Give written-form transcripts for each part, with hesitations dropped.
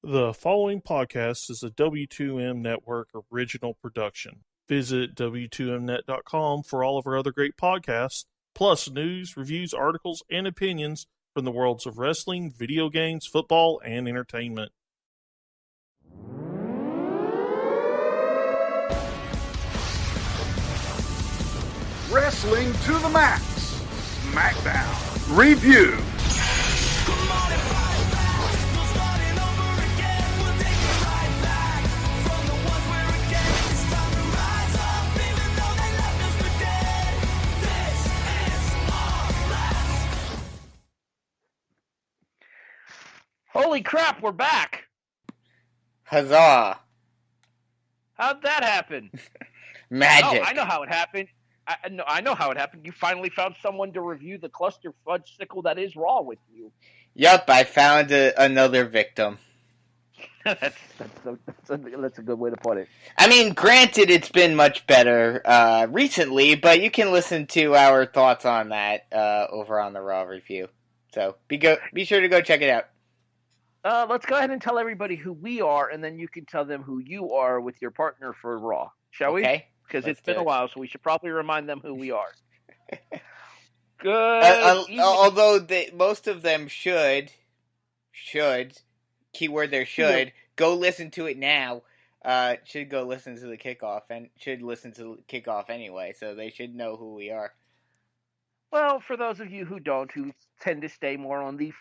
The following podcast is a W2M Network original production. Visit W2Mnet.com for all of our other great podcasts, plus news, reviews, articles, and opinions from the worlds of wrestling, video games, football, and entertainment. Wrestling to the Max Smackdown Review. Holy crap, we're back! Huzzah! How'd that happen? Magic! Oh, I know how it happened. I know how it happened. You finally found someone to review the cluster fudgesicle that is Raw with you. Yep, I found another victim. That's a good way to put it. I mean, granted, it's been much better recently, but you can listen to our thoughts on that over on the Raw review. So be sure to go check it out. Let's go ahead and tell everybody who we are, and then you can tell them who you are with your partner for Raw. Shall we? Okay. Because it's been a while, so we should probably remind them who we are. Good. Although most of them should, keyword there should, go listen to it now. Should go listen to the kickoff, and should listen to the kickoff anyway, so they should know who we are. Well, for those of you who don't, who tend to stay more on the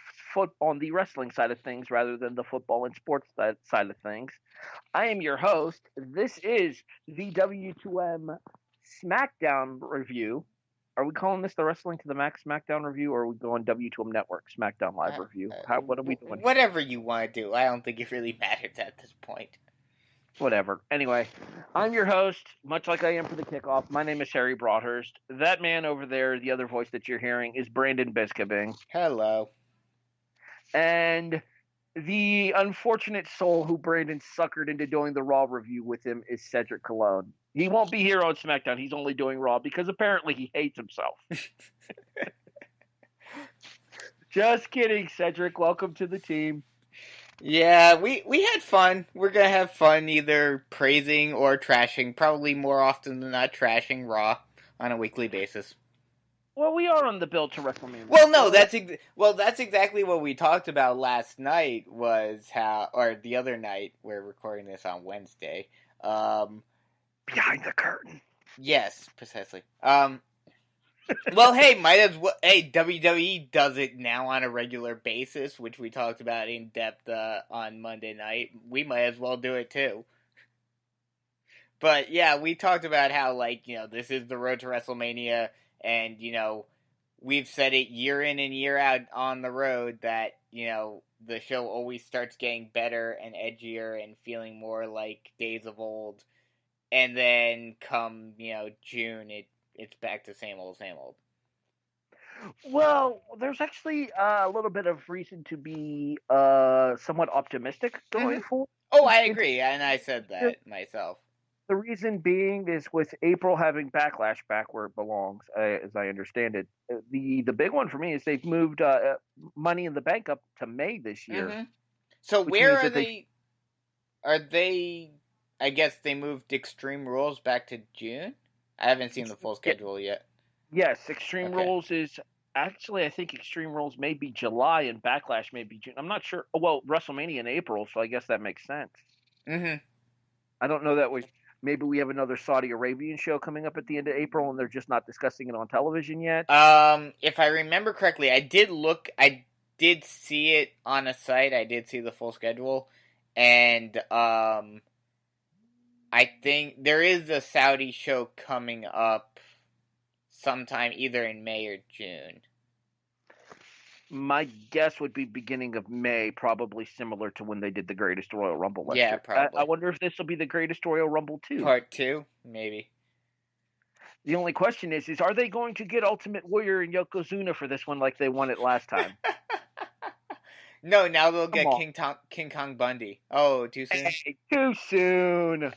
wrestling side of things rather than the football and sports side of things, I am your host. This is the W2M Smackdown review. Are we calling this the Wrestling to the Max Smackdown review, or are we going W2M Network Smackdown Live review? What are we doing? Whatever you want to do. I don't think it really matters at this point. Whatever. Anyway, I'm your host, much like I am for the kickoff. My name is Harry Broadhurst. That man over there, the other voice that you're hearing, is Brandon Biskobing. Hello. And the unfortunate soul who Brandon suckered into doing the Raw review with him is Cedric Cologne. He won't be here on SmackDown. He's only doing Raw because apparently he hates himself. Just kidding, Cedric. Welcome to the team. Yeah, we had fun. We're going to have fun either praising or trashing, probably more often than not trashing Raw on a weekly basis. Well, we are on the build to WrestleMania. Well, no, that's exactly what we talked about last night or the other night, we're recording this on Wednesday. Behind the curtain. Yes, precisely. Well, hey, WWE does it now on a regular basis, which we talked about in depth on Monday night. We might as well do it too. But yeah, we talked about how this is the road to WrestleMania, and we've said it year in and year out on the road that the show always starts getting better and edgier and feeling more like days of old, and then come June it's back to same old, same old. Well, there's actually a little bit of reason to be somewhat optimistic going forward. Oh, I agree, and I said that myself. The reason being is with April having Backlash back where it belongs, as I understand it. The big one for me is they've moved Money in the Bank up to May this year. Mm-hmm. So where are they? Are they? I guess they moved Extreme Rules back to June. I haven't seen the full schedule yet. Yes, Extreme Rules is actually, I think Extreme Rules may be July and Backlash may be June. I'm not sure. Well, WrestleMania in April, so I guess that makes sense. Mm-hmm. I don't know that maybe we have another Saudi Arabian show coming up at the end of April and they're just not discussing it on television yet. If I remember correctly, I did see it on a site. I did see the full schedule, and I think there is a Saudi show coming up sometime either in May or June. My guess would be beginning of May, probably similar to when they did the Greatest Royal Rumble last year. Probably. I wonder if this will be the Greatest Royal Rumble 2. Part 2, maybe. The only question is are they going to get Ultimate Warrior and Yokozuna for this one like they won it last time? No, now they'll get King Kong Bundy. Oh, too soon? Hey, too soon.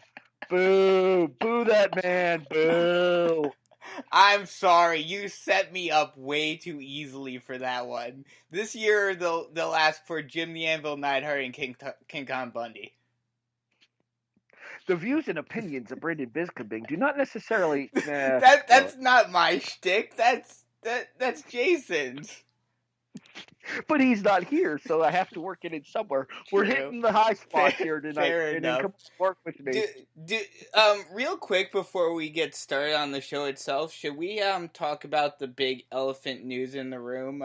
Boo. Boo that man. Boo. I'm sorry, you set me up way too easily for that one. This year, they'll ask for Jim the Anvil Neidhart and King Kong Bundy. The views and opinions of Brandon Biskobing do not necessarily. That's not my shtick. That's Jason's. But he's not here, so I have to work it in somewhere. We're hitting the high spots here tonight. Fair enough. Come work with me. Real quick before we get started on the show itself, should we talk about the big elephant news in the room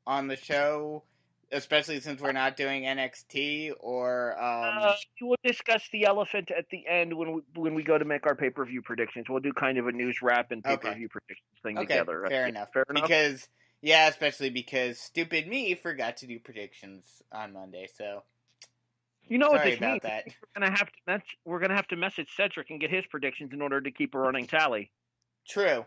on the show, especially since we're not doing NXT or we will discuss the elephant at the end when we go to make our pay-per-view predictions. We'll do kind of a news wrap and pay-per-view predictions thing together. Fair enough. Because especially because stupid me forgot to do predictions on Monday, so you know sorry what this about means. that. We're gonna have to message Cedric and get his predictions in order to keep a running tally. True.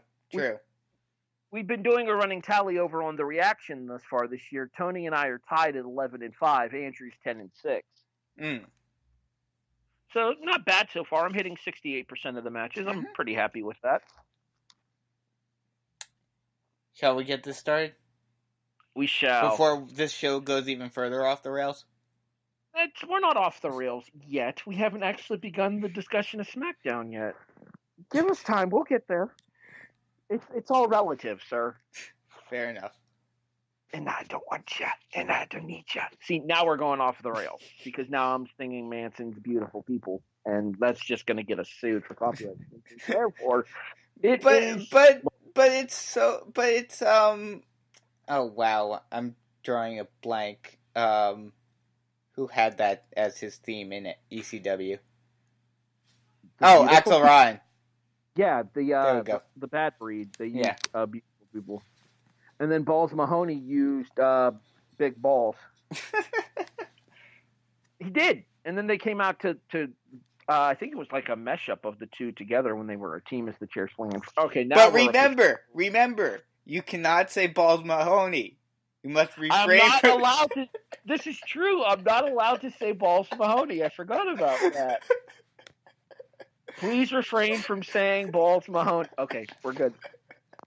We've been doing a running tally over on the reaction thus far this year. Tony and I are tied at 11-5. Andrew's 10-6. So not bad so far. I'm hitting 68% of the matches. I'm pretty happy with that. Shall we get this started? We shall. Before this show goes even further off the rails? We're not off the rails yet. We haven't actually begun the discussion of SmackDown yet. Give us time. We'll get there. It's all relative, sir. Fair enough. And I don't want you, and I don't need you. See, now we're going off the rails because now I'm singing Manson's "Beautiful People," and that's just going to get us sued for copyright. Therefore, But it's oh wow, I'm drawing a blank. Who had that as his theme in ECW? Axl Ryan. Yeah, there we go. the Bad Breed. They used Beautiful People. And then Balls Mahoney used Big Balls. He did. And then they came out to I think it was like a mesh-up of the two together when they were a team as the chair swinging. Okay, now. But remember, you cannot say Balls Mahoney. You must refrain. I'm not allowed to. This is true. I'm not allowed to say Balls Mahoney. I forgot about that. Please refrain from saying Balls Mahoney. Okay, we're good.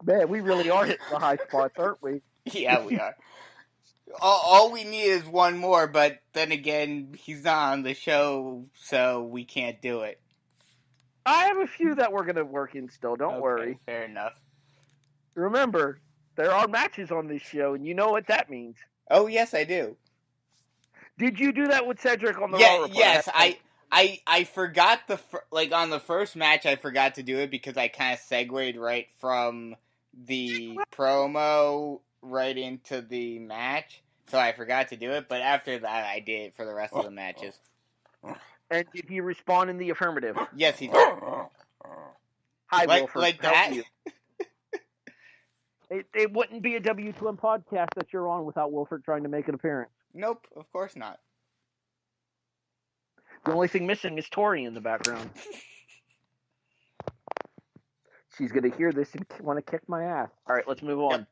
Man, we really are hitting the high spots, aren't we? Yeah, we are. All we need is one more, but then again, he's not on the show, so we can't do it. I have a few that we're going to work in still, don't worry. Fair enough. Remember, there are matches on this show, and you know what that means. Oh, yes, I do. Did you do that with Cedric on the Raw Report? Yes, I forgot on the first match, I forgot to do it because I kind of segued right from the promo right into the match, so I forgot to do it, but after that I did it for the rest of the matches. And did he respond in the affirmative? Yes, he did. Hi, Wilford. Like that? It wouldn't be a W2M podcast that you're on without Wilford trying to make an appearance. Nope, of course not. The only thing missing is Tori in the background. She's going to hear this and want to kick my ass. All right, let's move on. Yep.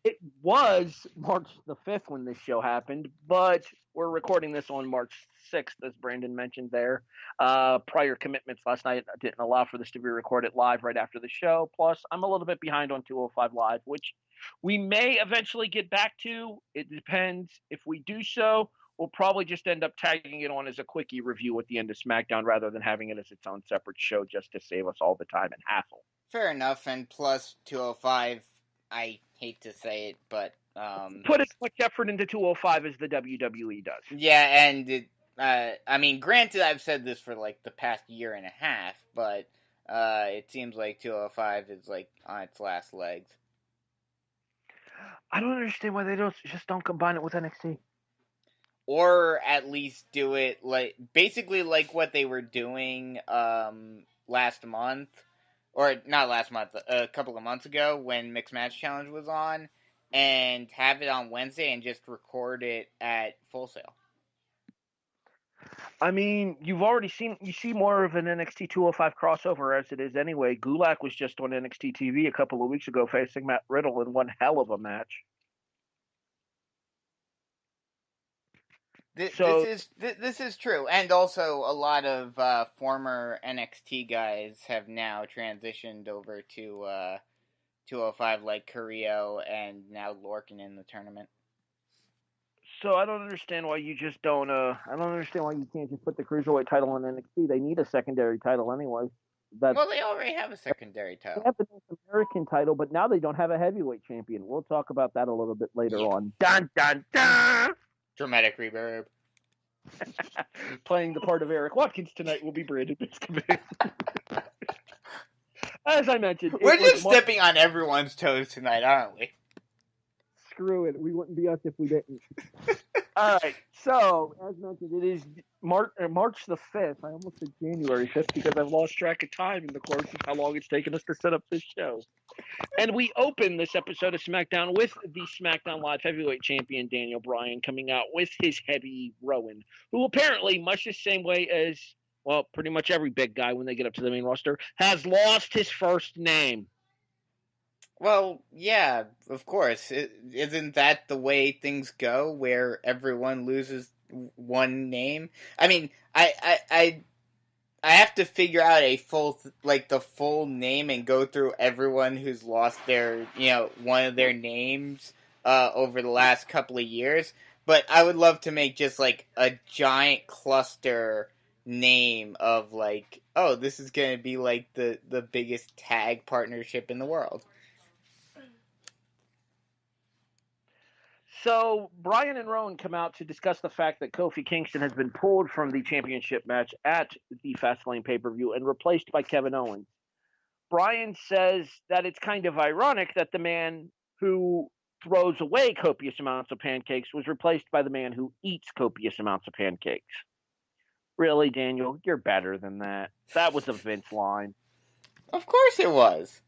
It was March the 5th when this show happened, but we're recording this on March 6th, as Brandon mentioned there. Prior commitments last night didn't allow for this to be recorded live right after the show. Plus, I'm a little bit behind on 205 Live, which we may eventually get back to. It depends. If we do so, we'll probably just end up tagging it on as a quickie review at the end of SmackDown rather than having it as its own separate show just to save us all the time and hassle. Fair enough, and plus 205, I hate to say it, but put as much effort into 205 as the WWE does. Yeah, and I mean, granted, I've said this for like the past year and a half, but it seems like 205 is like on its last legs. I don't understand why they don't combine it with NXT. Or at least do it basically like what they were doing last month. Or not last month, a couple of months ago when Mixed Match Challenge was on, and have it on Wednesday and just record it at Full Sail. I mean, you see more of an NXT 205 crossover as it is anyway. Gulak was just on NXT TV a couple of weeks ago facing Matt Riddle in one hell of a match. This is true, and also a lot of former NXT guys have now transitioned over to 205, like Carrillo and now Lorcan in the tournament. So I don't understand why you just don't. I don't understand why you can't just put the cruiserweight title on NXT. They need a secondary title anyway. Well, they already have a secondary title. They have the North American title, but now they don't have a heavyweight champion. We'll talk about that a little bit later on. Dun dun dun. Dramatic reverb. Playing the part of Eric Watkins tonight will be Brandon Biskobing. As I mentioned, we're just stepping on everyone's toes tonight, aren't we? Screw it. We wouldn't be us if we didn't. All right. So, as mentioned, it is March the 5th. I almost said January 5th because I've lost track of time in the course of how long it's taken us to set up this show. And we open this episode of SmackDown with the SmackDown Live Heavyweight Champion, Daniel Bryan, coming out with his heavy Rowan, who apparently, much the same way as, well, pretty much every big guy when they get up to the main roster, has lost his first name. Well, yeah, of course. Isn't that the way things go, where everyone loses one name? I mean, I have to figure out the full name and go through everyone who's lost their, one of their names over the last couple of years. But I would love to make just like a giant cluster name of like, oh, this is going to be like the biggest tag partnership in the world. So, Bryan and Rowan come out to discuss the fact that Kofi Kingston has been pulled from the championship match at the Fastlane pay-per-view and replaced by Kevin Owens. Bryan says that it's kind of ironic that the man who throws away copious amounts of pancakes was replaced by the man who eats copious amounts of pancakes. Really, Daniel? You're better than that. That was a Vince line. Of course it was.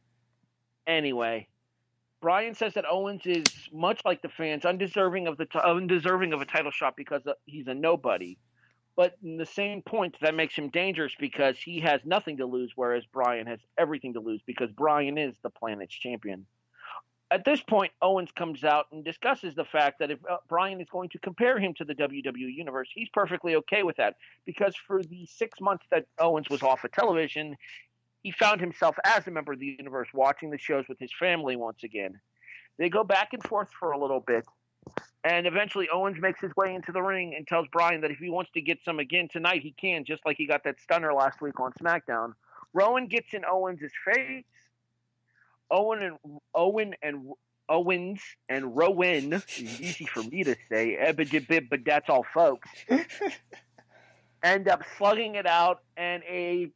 Anyway, Bryan says that Owens is, much like the fans, undeserving of a title shot because he's a nobody. But in the same point, that makes him dangerous because he has nothing to lose, whereas Bryan has everything to lose because Bryan is the planet's champion. At this point, Owens comes out and discusses the fact that if Bryan is going to compare him to the WWE Universe, he's perfectly okay with that because for the 6 months that Owens was off of television, he found himself as a member of the universe watching the shows with his family once again. They go back and forth for a little bit, and eventually Owens makes his way into the ring and tells Bryan that if he wants to get some again tonight, he can, just like he got that stunner last week on SmackDown. Rowan gets in Owens' face. Owens and Rowan, easy for me to say, but that's all folks, end up slugging it out, and a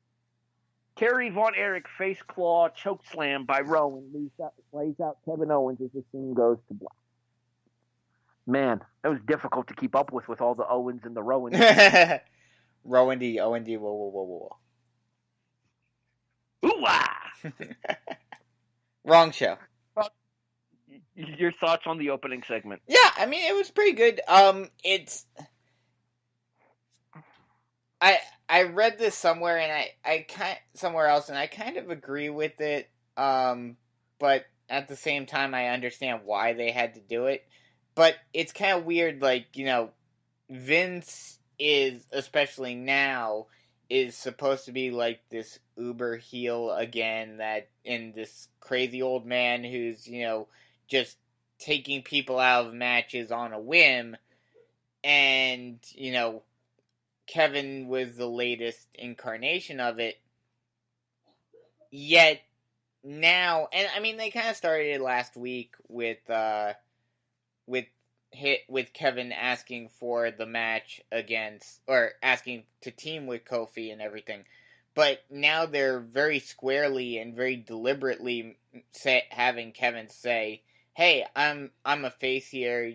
Kerry Von Erich face claw choke slam by Rowan lays out Kevin Owens as the scene goes to black. Man, that was difficult to keep up with all the Owens and the Rowans. Rowan-D, Owen-D, whoa. Ooh-wah! Wrong show. Your thoughts on the opening segment? Yeah, I mean, it was pretty good. I read this somewhere and somewhere else, and I kind of agree with it. But at the same time, I understand why they had to do it. But it's kind of weird, like, Vince is, especially now, is supposed to be like this uber heel again, that in this crazy old man who's, just taking people out of matches on a whim. And, Kevin was the latest incarnation of it. Yet now, and I mean, they kind of started it last week with Kevin asking for the match against, or asking to team with Kofi and everything. But now they're very squarely and very deliberately having Kevin say, hey, I'm a face here,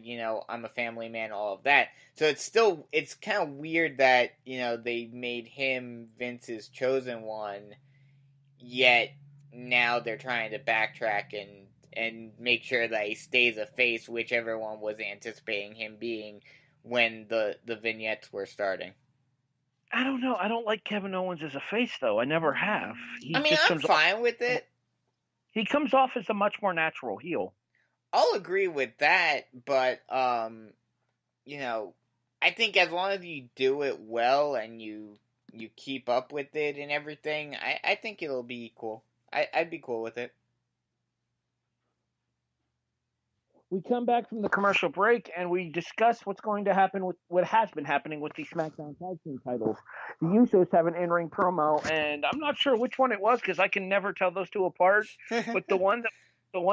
I'm a family man, all of that. So it's kind of weird that, they made him Vince's chosen one, yet now they're trying to backtrack and make sure that he stays a face, which everyone was anticipating him being when the vignettes were starting. I don't know. I don't like Kevin Owens as a face, though. I never have. I'm fine with it. He comes off as a much more natural heel. I'll agree with that, but, I think as long as you do it well and you keep up with it and everything, I think it'll be cool. I'd be cool with it. We come back from the commercial break and we discuss what's going to happen with what has been happening with the SmackDown Tag Team titles. The Usos have an in-ring promo, and I'm not sure which one it was because I can never tell those two apart. But the one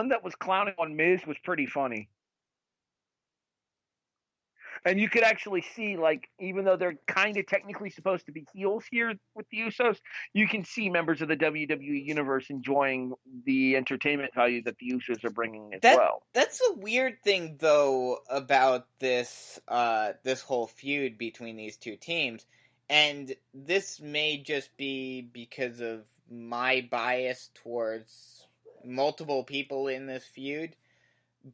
that was clowning on Miz was pretty funny. And you could actually see, like, even though they're kind of technically supposed to be heels here with the Usos, you can see members of the WWE Universe enjoying the entertainment value that the Usos are bringing as well. That's a weird thing, though, about this this whole feud between these two teams. And this may just be because of my bias towards multiple people in this feud.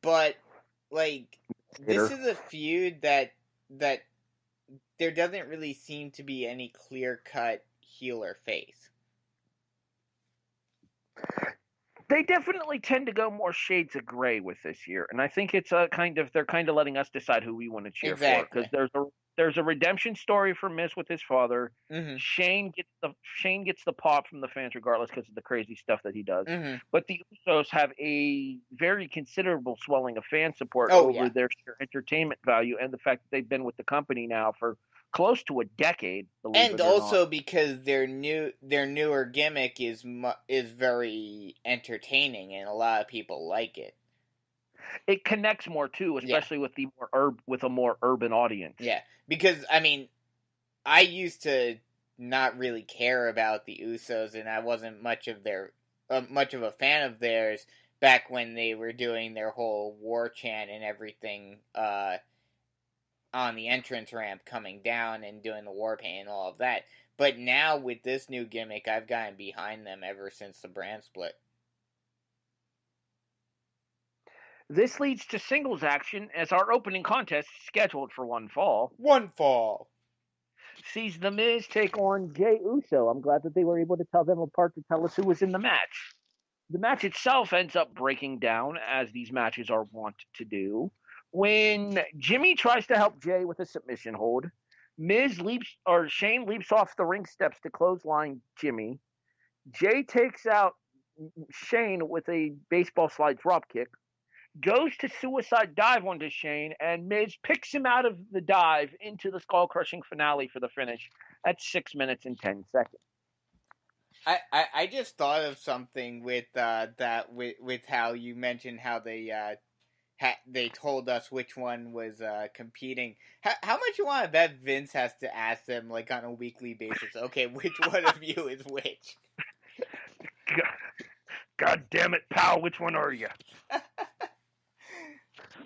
But, like... This is a feud that there doesn't really seem to be any clear-cut heel or face. They definitely tend to go more shades of gray with this year, and I think it's they're kind of letting us decide who we want to cheer for, because there's a redemption story for Miz with his father. Mm-hmm. Shane gets the pop from the fans regardless because of the crazy stuff that he does. Mm-hmm. But the Usos have a very considerable swelling of fan support over their entertainment value and the fact that they've been with the company now for close to a decade. And also because their newer gimmick is very entertaining and a lot of people like it. It connects more too, especially with a more urban audience. Yeah, because I mean, I used to not really care about the Usos, and I wasn't much of a fan of theirs back when they were doing their whole war chant and everything on the entrance ramp coming down and doing the war paint and all of that. But now with this new gimmick, I've gotten behind them ever since the brand split. This leads to singles action as our opening contest, scheduled for one fall, sees The Miz take on Jey Uso. I'm glad that they were able to tell them apart to tell us who was in the match. The match itself ends up breaking down, as these matches are wont to do. When Jimmy tries to help Jey with a submission hold, Shane leaps off the ring steps to clothesline Jimmy. Jey takes out Shane with a baseball slide dropkick, goes to suicide dive onto Shane, and Miz picks him out of the dive into the skull-crushing finale for the finish at 6 minutes and 10 seconds. I just thought of something with with how you mentioned how they told us which one was competing. How much you want to bet Vince has to ask them, like, on a weekly basis? Okay, which one of you is which? God damn it, pal! Which one are you?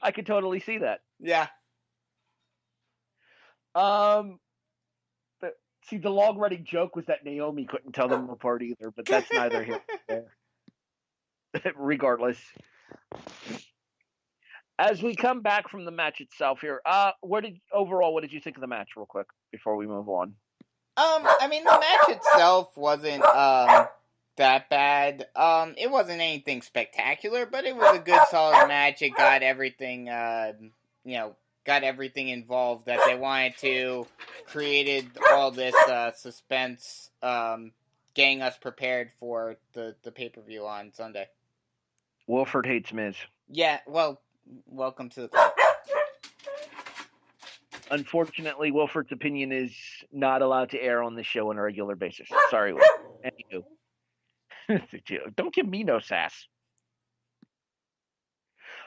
I could totally see that. Yeah. See, the long-running joke was that Naomi couldn't tell them apart either, but that's neither here nor there. Regardless. As we come back from the match itself here, what did you think of the match, real quick, before we move on? I mean, the match itself wasn't that bad. It wasn't anything spectacular, but it was a good, solid match. It got everything, got everything involved that they wanted to. Created all this suspense, getting us prepared for the pay-per-view on Sunday. Wilford hates Miz. Yeah, well, welcome to the club. Unfortunately, Wilford's opinion is not allowed to air on the show on a regular basis. Sorry, Will. Anywho. Don't give me no sass.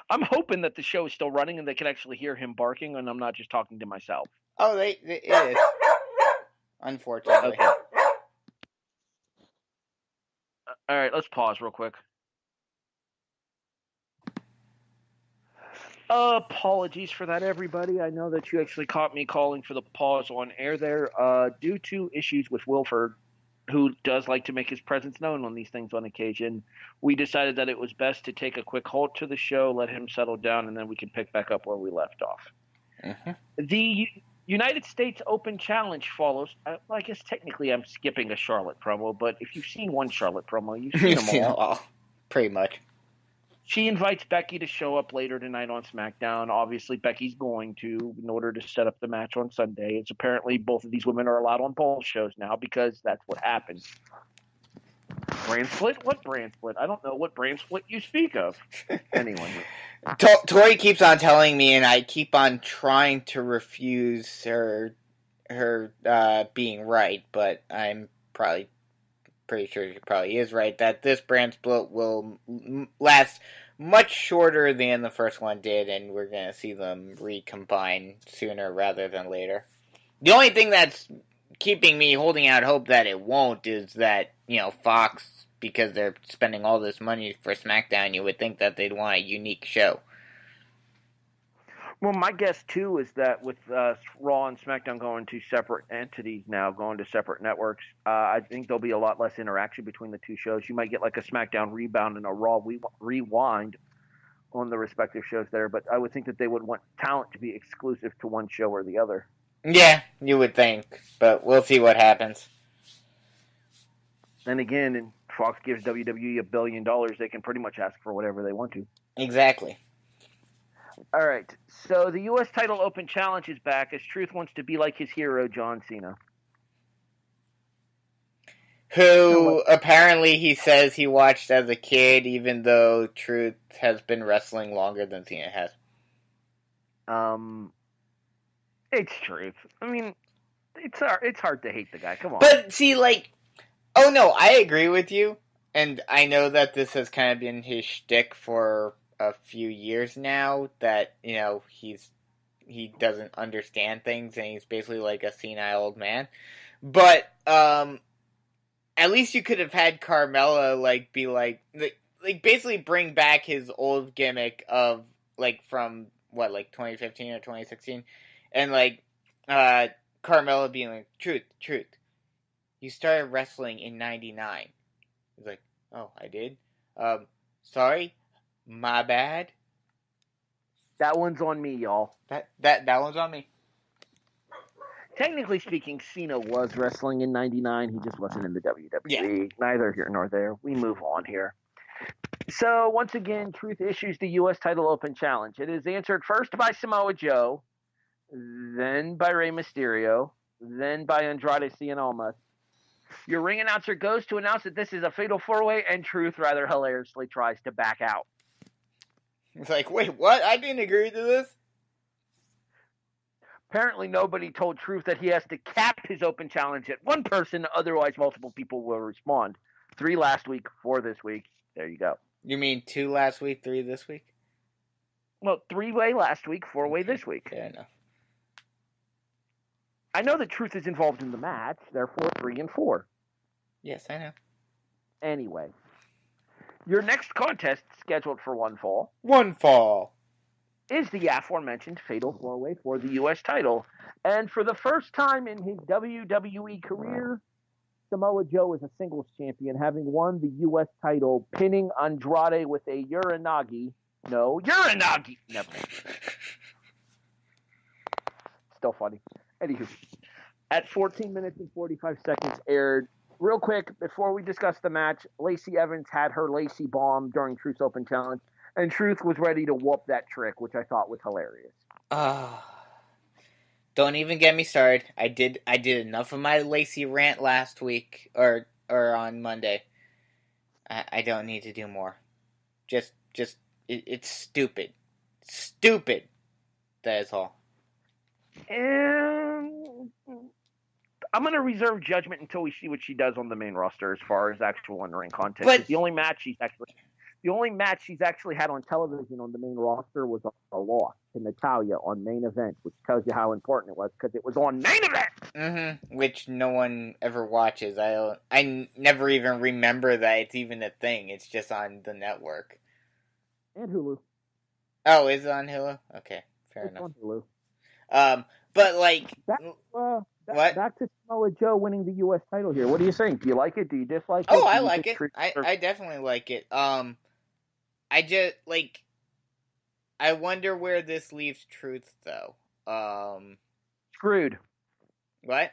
I'm hoping that the show is still running and they can actually hear him barking and I'm not just talking to myself. Oh, it is. Unfortunately. Okay. All right, let's pause real quick. Apologies for that, everybody. I know that you actually caught me calling for the pause on air there. Due to issues with Wilford, who does like to make his presence known on these things on occasion, we decided that it was best to take a quick halt to the show, let him settle down, and then we can pick back up where we left off. Mm-hmm. The United States Open Challenge follows. I guess technically I'm skipping a Charlotte promo, but if you've seen one Charlotte promo, you've seen them all. Pretty much. She invites Becky to show up later tonight on SmackDown. Obviously, Becky's going to in order to set up the match on Sunday. It's apparently both of these women are allowed on both shows now because that's what happens. Brand split? What brand split? I don't know what brand split you speak of. Anyway. Tori keeps on telling me, and I keep on trying to refuse her being right, but I'm probably pretty sure she probably is right, that this brand split will last much shorter than the first one did, and we're going to see them recombine sooner rather than later. The only thing that's keeping me holding out hope that it won't is that, Fox, because they're spending all this money for SmackDown, you would think that they'd want a unique show. Well, my guess, too, is that with Raw and SmackDown going to separate entities now, going to separate networks, I think there'll be a lot less interaction between the two shows. You might get like a SmackDown Rebound and a Raw Rewind on the respective shows there, but I would think that they would want talent to be exclusive to one show or the other. Yeah, you would think, but we'll see what happens. Then again, and Fox gives WWE $1 billion, they can pretty much ask for whatever they want to. Exactly. All right, so the U.S. title open challenge is back as Truth wants to be like his hero, John Cena. Who apparently he says he watched as a kid, even though Truth has been wrestling longer than Cena has. It's Truth. I mean, it's hard to hate the guy. Come on. But see, oh no, I agree with you, and I know that this has kind of been his shtick for a few years now, that he doesn't understand things and he's basically like a senile old man. But at least you could have had Carmella be like basically bring back his old gimmick of from 2015 or 2016, and Carmella being like, Truth, you started wrestling in '99. He's like, oh, I did. Sorry. My bad. That one's on me, y'all. That one's on me. Technically speaking, Cena was wrestling in '99. He just wasn't in the WWE. Yeah. Neither here nor there. We move on here. So, once again, Truth issues the U.S. title open challenge. It is answered first by Samoa Joe, then by Rey Mysterio, then by Andrade Cien Almas. Your ring announcer goes to announce that this is a fatal four-way, and Truth rather hilariously tries to back out. It's like, wait, what? I didn't agree to this? Apparently, nobody told Truth that he has to cap his open challenge at one person, otherwise multiple people will respond. 3 last week, 4 this week. There you go. You mean 2 last week, 3 this week? Well, 3-way last week, 4-way this week. Yeah, I know. I know that Truth is involved in the match, therefore 3 and 4. Yes, I know. Anyway. Your next contest, scheduled for one fall, is the aforementioned Fatal 4-Way for the U.S. title. And for the first time in his WWE career, Samoa Joe is a singles champion, having won the U.S. title, pinning Andrade with a Uranagi. No, Uranagi! Never mind. Still funny. Anywho, at 14 minutes and 45 seconds aired. Real quick, before we discuss the match, Lacey Evans had her Lacey bomb during Truth's Open Challenge, and Truth was ready to whoop that trick, which I thought was hilarious. Don't even get me started. I did enough of my Lacey rant last week, or on Monday. I don't need to do more. It's stupid. Stupid. That is all. I'm going to reserve judgment until we see what she does on the main roster as far as actual in-ring content. But the only match she's actually had on television on the main roster was a loss to Natalya on Main Event, which tells you how important it was because it was on Main Event. Mm-hmm. Which no one ever watches. I never even remember that it's even a thing. It's just on the network. And Hulu. Oh, is it on Hulu? Okay, fair enough. On Hulu. But what? Back to Samoa Joe winning the U.S. title here. What do you think? Do you like it? Do you dislike it? Oh, I like it. I definitely like it. I just I wonder where this leaves Truth though. Screwed. What?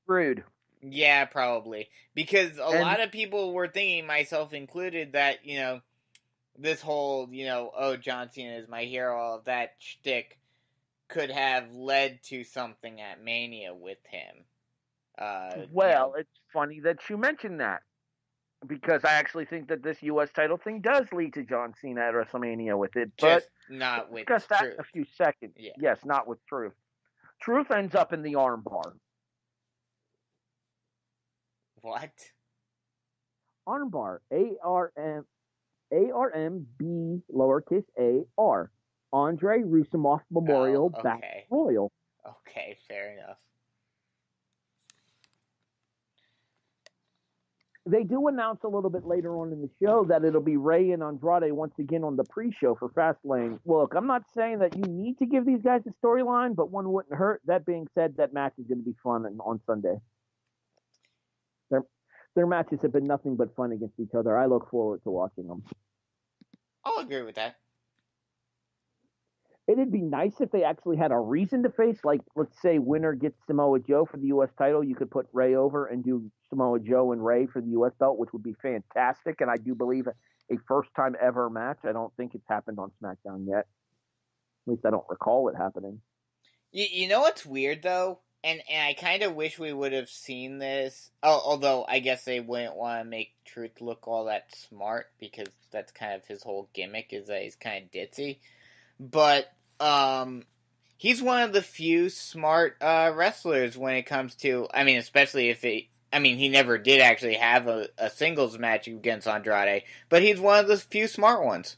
Screwed. Yeah, probably. Because a lot of people were thinking, myself included, that, this whole, John Cena is my hero, all of that shtick could have led to something at Mania with him. It's funny that you mentioned that, because I actually think that this U.S. title thing does lead to John Cena at WrestleMania with it, but not with discuss that Truth. in a few seconds. Yeah. Yes, not with Truth. Truth ends up in the armbar. What? Armbar. A-R-M-B lowercase A-R. Andre Roussimoff Memorial Battle Royal. Okay, fair enough. They do announce a little bit later on in the show that it'll be Rey and Andrade once again on the pre-show for Fastlane. Look, I'm not saying that you need to give these guys a storyline, but one wouldn't hurt. That being said, that match is going to be fun on Sunday. Their matches have been nothing but fun against each other. I look forward to watching them. I'll agree with that. It'd be nice if they actually had a reason to face, like, let's say winner gets Samoa Joe for the U.S. title. You could put Rey over and do Samoa Joe and Rey for the U.S. belt, which would be fantastic. And I do believe a first-time ever match. I don't think it's happened on SmackDown yet. At least I don't recall it happening. You know what's weird, though? And I kind of wish we would have seen this. Although I guess they wouldn't want to make Truth look all that smart, because that's kind of his whole gimmick, is that he's kind of ditzy. But he's one of the few smart wrestlers when it comes to, especially if he never did actually have a singles match against Andrade, but he's one of the few smart ones.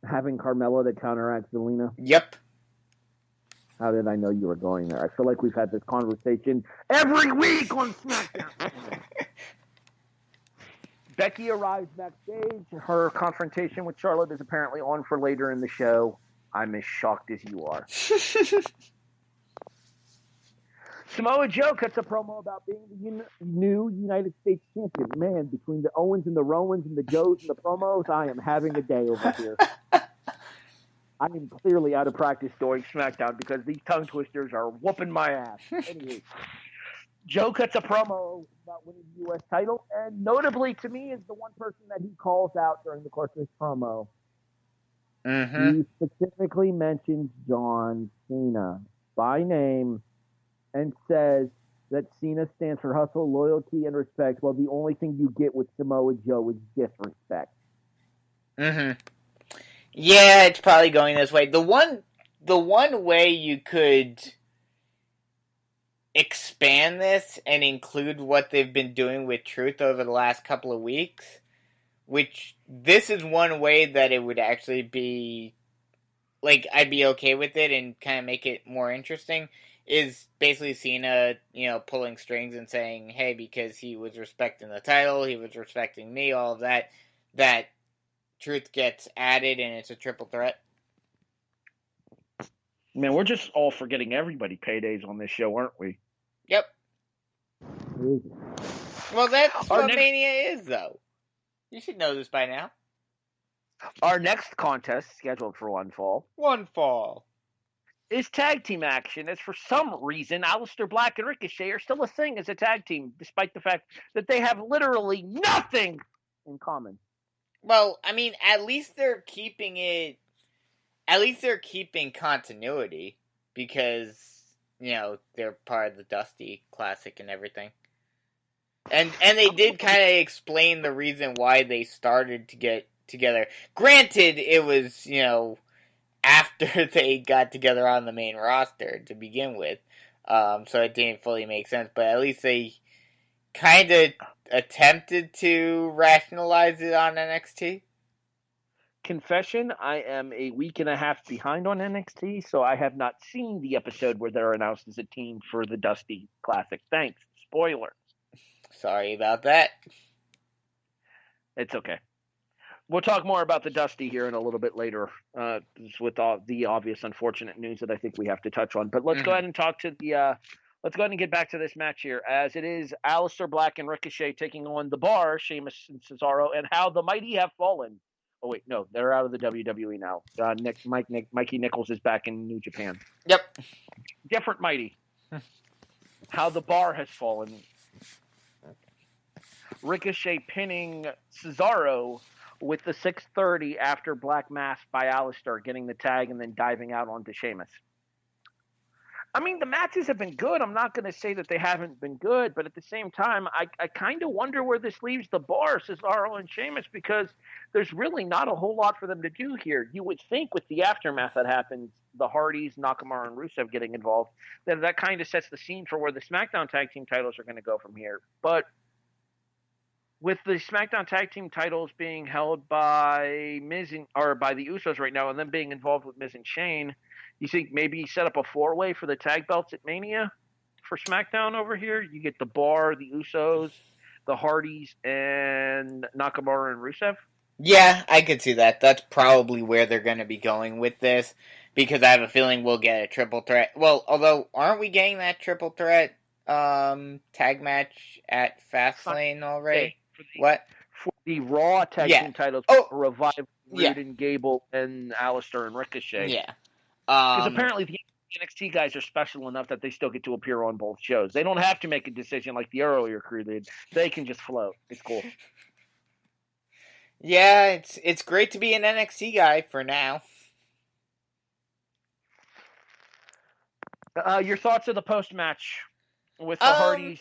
Having Carmella to counteract Zelina? Yep. How did I know you were going there? I feel like we've had this conversation every week on SmackDown. Becky arrives backstage. Her confrontation with Charlotte is apparently on for later in the show. I'm as shocked as you are. Samoa Joe cuts a promo about being the new United States champion. Man, between the Owens and the Rowans and the Joes and the promos, I am having a day over here. I am clearly out of practice during SmackDown because these tongue twisters are whooping my ass. Anyway, Joe cuts a promo about winning the U.S. title, and notably to me is the one person that he calls out during the course of his promo. Mm-hmm. He specifically mentions John Cena by name and says that Cena stands for hustle, loyalty, and respect, while the only thing you get with Samoa Joe is disrespect. Mm-hmm. Yeah, it's probably going this way. The one way you could expand this and include what they've been doing with Truth over the last couple of weeks, which this is one way that it would actually be, like, I'd be okay with it and kind of make it more interesting, is basically Cena, pulling strings and saying, hey, because he was respecting the title, he was respecting me, all of that Truth gets added and it's a triple threat. Man, we're just all forgetting everybody paydays on this show, aren't we? Yep. Well, that's what Mania is, though. You should know this by now. Our next contest, scheduled for one fall, is tag team action, as for some reason, Aleister Black and Ricochet are still a thing as a tag team, despite the fact that they have literally nothing in common. Well, at least they're keeping it. At least they're keeping continuity, because, they're part of the Dusty Classic and everything. And they did kind of explain the reason why they started to get together. Granted, it was, after they got together on the main roster to begin with. So it didn't fully make sense, but at least they kind of attempted to rationalize it on NXT. Confession, I am a week and a half behind on NXT, so I have not seen the episode where they're announced as a team for the Dusty Classic. Thanks. Spoiler. Sorry about that. It's okay. We'll talk more about the Dusty here in a little bit later, with all the obvious unfortunate news that I think we have to touch on. But let's go ahead and talk to the. Let's go ahead and get back to this match here, as it is Aleister Black and Ricochet taking on The Bar, Sheamus and Cesaro, and how the mighty have fallen. Oh wait, no, they're out of the WWE now. Mikey Nichols is back in New Japan. Yep. Different mighty. How the Bar has fallen. Ricochet pinning Cesaro with the 630 after Black Mass by Alistair, getting the tag and then diving out onto Sheamus. I mean, the matches have been good. I'm not going to say that they haven't been good, but at the same time, I kind of wonder where this leaves the bar, Cesaro and Sheamus, because there's really not a whole lot for them to do here. You would think with the aftermath that happens, the Hardys, Nakamura, and Rusev getting involved, that kind of sets the scene for where the SmackDown Tag Team titles are going to go from here. But with the SmackDown Tag Team titles being held by by the Usos right now, and them being involved with Miz and Shane, you think maybe set up a 4-way for the tag belts at Mania for SmackDown over here? You get the Bar, the Usos, the Hardys, and Nakamura and Rusev? Yeah, I could see that. That's probably where they're going to be going with this, because I have a feeling we'll get a triple threat. Well, although, aren't we getting that triple threat tag match at Fastlane already? What? For the Raw Tag Team titles, Revive, Rude and Gable, and Alistair and Ricochet. Yeah. Because apparently the NXT guys are special enough that they still get to appear on both shows. They don't have to make a decision like the earlier crew did. They can just float. It's cool. Yeah, it's great to be an NXT guy for now. Your thoughts of the post-match with the Hardys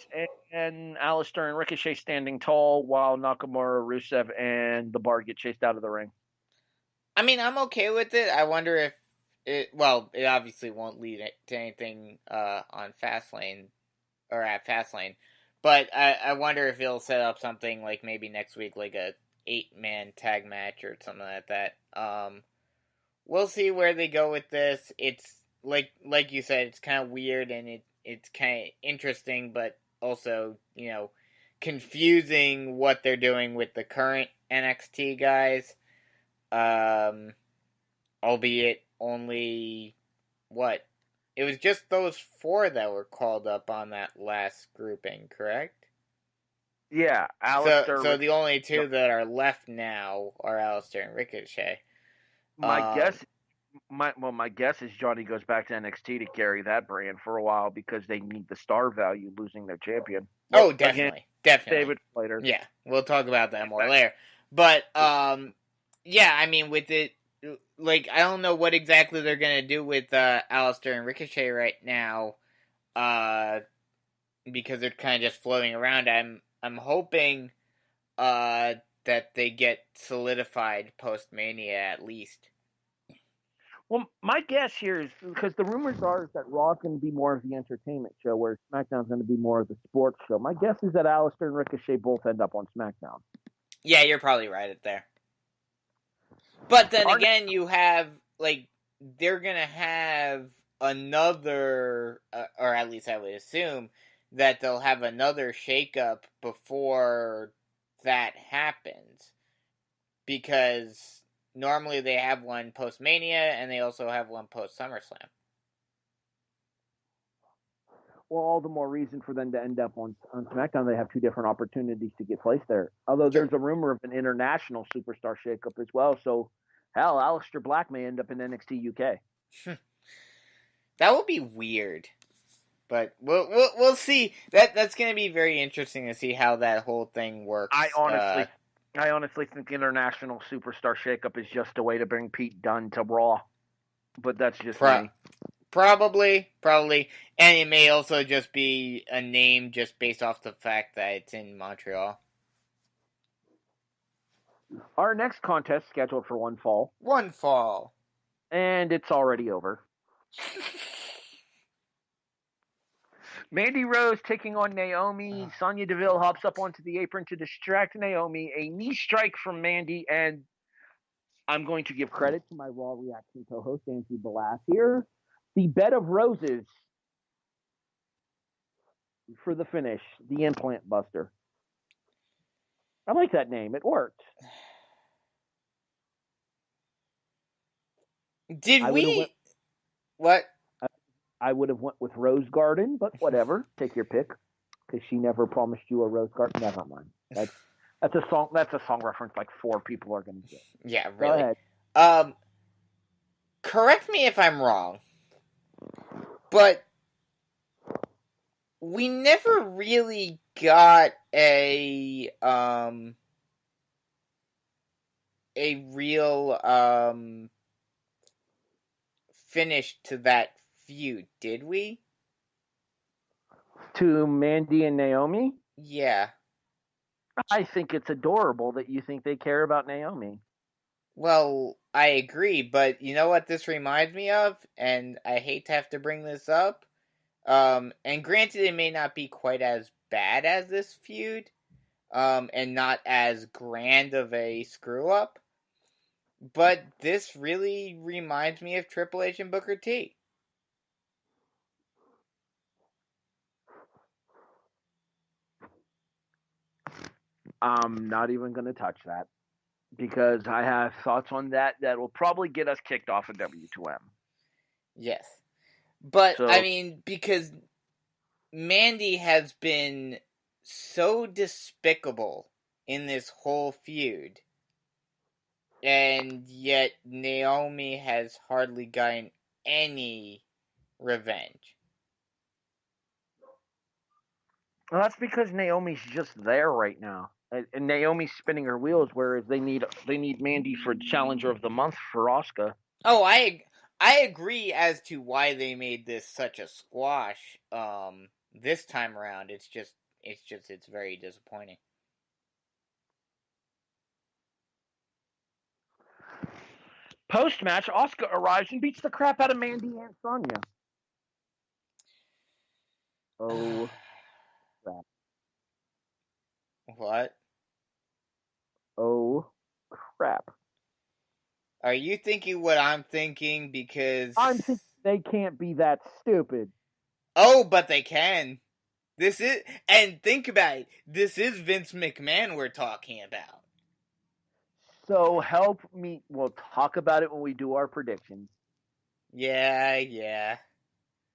and Alistair and Ricochet standing tall while Nakamura, Rusev, and the Bar get chased out of the ring? I mean, I'm okay with it. I wonder if it obviously won't lead to anything on Fastlane or at Fastlane, but I wonder if it'll set up something like maybe next week, like a 8-man tag match or something like that. We'll see where they go with this. It's like you said, it's kind of weird and it's kind of interesting, but also, confusing what they're doing with the current NXT guys. Albeit only, it was just those 4 that were called up on that last grouping, correct? Yeah, Alistair. So the only 2 that are left now are Alistair and Ricochet. My guess is Johnny goes back to NXT to carry that brand for a while because they need the star value losing their champion. Oh, definitely. David later. Yeah, we'll talk about that more later. But, yeah, I mean, with it, I don't know what exactly they're going to do with Alistair and Ricochet right now, because they're kind of just floating around. I'm hoping that they get solidified post-Mania at least. Well, my guess here is, because the rumors are that Raw is going to be more of the entertainment show, where SmackDown is going to be more of the sports show. My guess is that Alistair and Ricochet both end up on SmackDown. Yeah, you're probably right there. But then again, you have, they're going to have another, or at least I would assume, that they'll have another shakeup before that happens. Because normally they have one post-Mania, and they also have one post-SummerSlam. Well, all the more reason for them to end up on SmackDown. They have 2 different opportunities to get placed there. Although there's a rumor of an international superstar shakeup as well. So, hell, Aleister Black may end up in NXT UK. That would be weird. But we'll see. That's going to be very interesting to see how that whole thing works. I honestly think the international superstar shakeup is just a way to bring Pete Dunne to Raw. But that's just me. Probably. And it may also just be a name just based off the fact that it's in Montreal. Our next contest scheduled for one fall. One fall. And it's already over. Mandy Rose taking on Naomi. Sonya Deville hops up onto the apron to distract Naomi. A knee strike from Mandy, and I'm going to give credit to my Raw Reaction co-host, Andrew Balas here. The bed of roses for the finish. The Implant Buster. I like that name. It worked. What? I would have went with Rose Garden, but whatever. Take your pick, because she never promised you a Rose Garden. Never mind. That's a song. That's a song reference like 4 people are going to get. Yeah, really. Go ahead. Correct me if I'm wrong, but we never really got a real finish to that feud, did we? To Mandy and Naomi? Yeah. I think it's adorable that you think they care about Naomi. Well, I agree, but you know what this reminds me of? And I hate to have to bring this up. And granted, it may not be quite as bad as this feud, and not as grand of a screw-up, but this really reminds me of Triple H and Booker T. I'm not even going to touch that because I have thoughts on that will probably get us kicked off of W2M. Yes. But, So, I mean, because Mandy has been so despicable in this whole feud, and yet Naomi has hardly gotten any revenge. well, that's because Naomi's just there right now. And Naomi's spinning her wheels, whereas they need Mandy for Challenger of the Month for Asuka. Oh, I agree as to why they made this such a squash. This time around, it's very disappointing. Post match, Asuka arrives and beats the crap out of Mandy and Sonya. Oh, crap. What? Oh, crap. Are you thinking what I'm thinking? Because I'm thinking they can't be that stupid. Oh, but they can. And think about it. This is Vince McMahon we're talking about. So help me. We'll talk about it when we do our predictions. Yeah.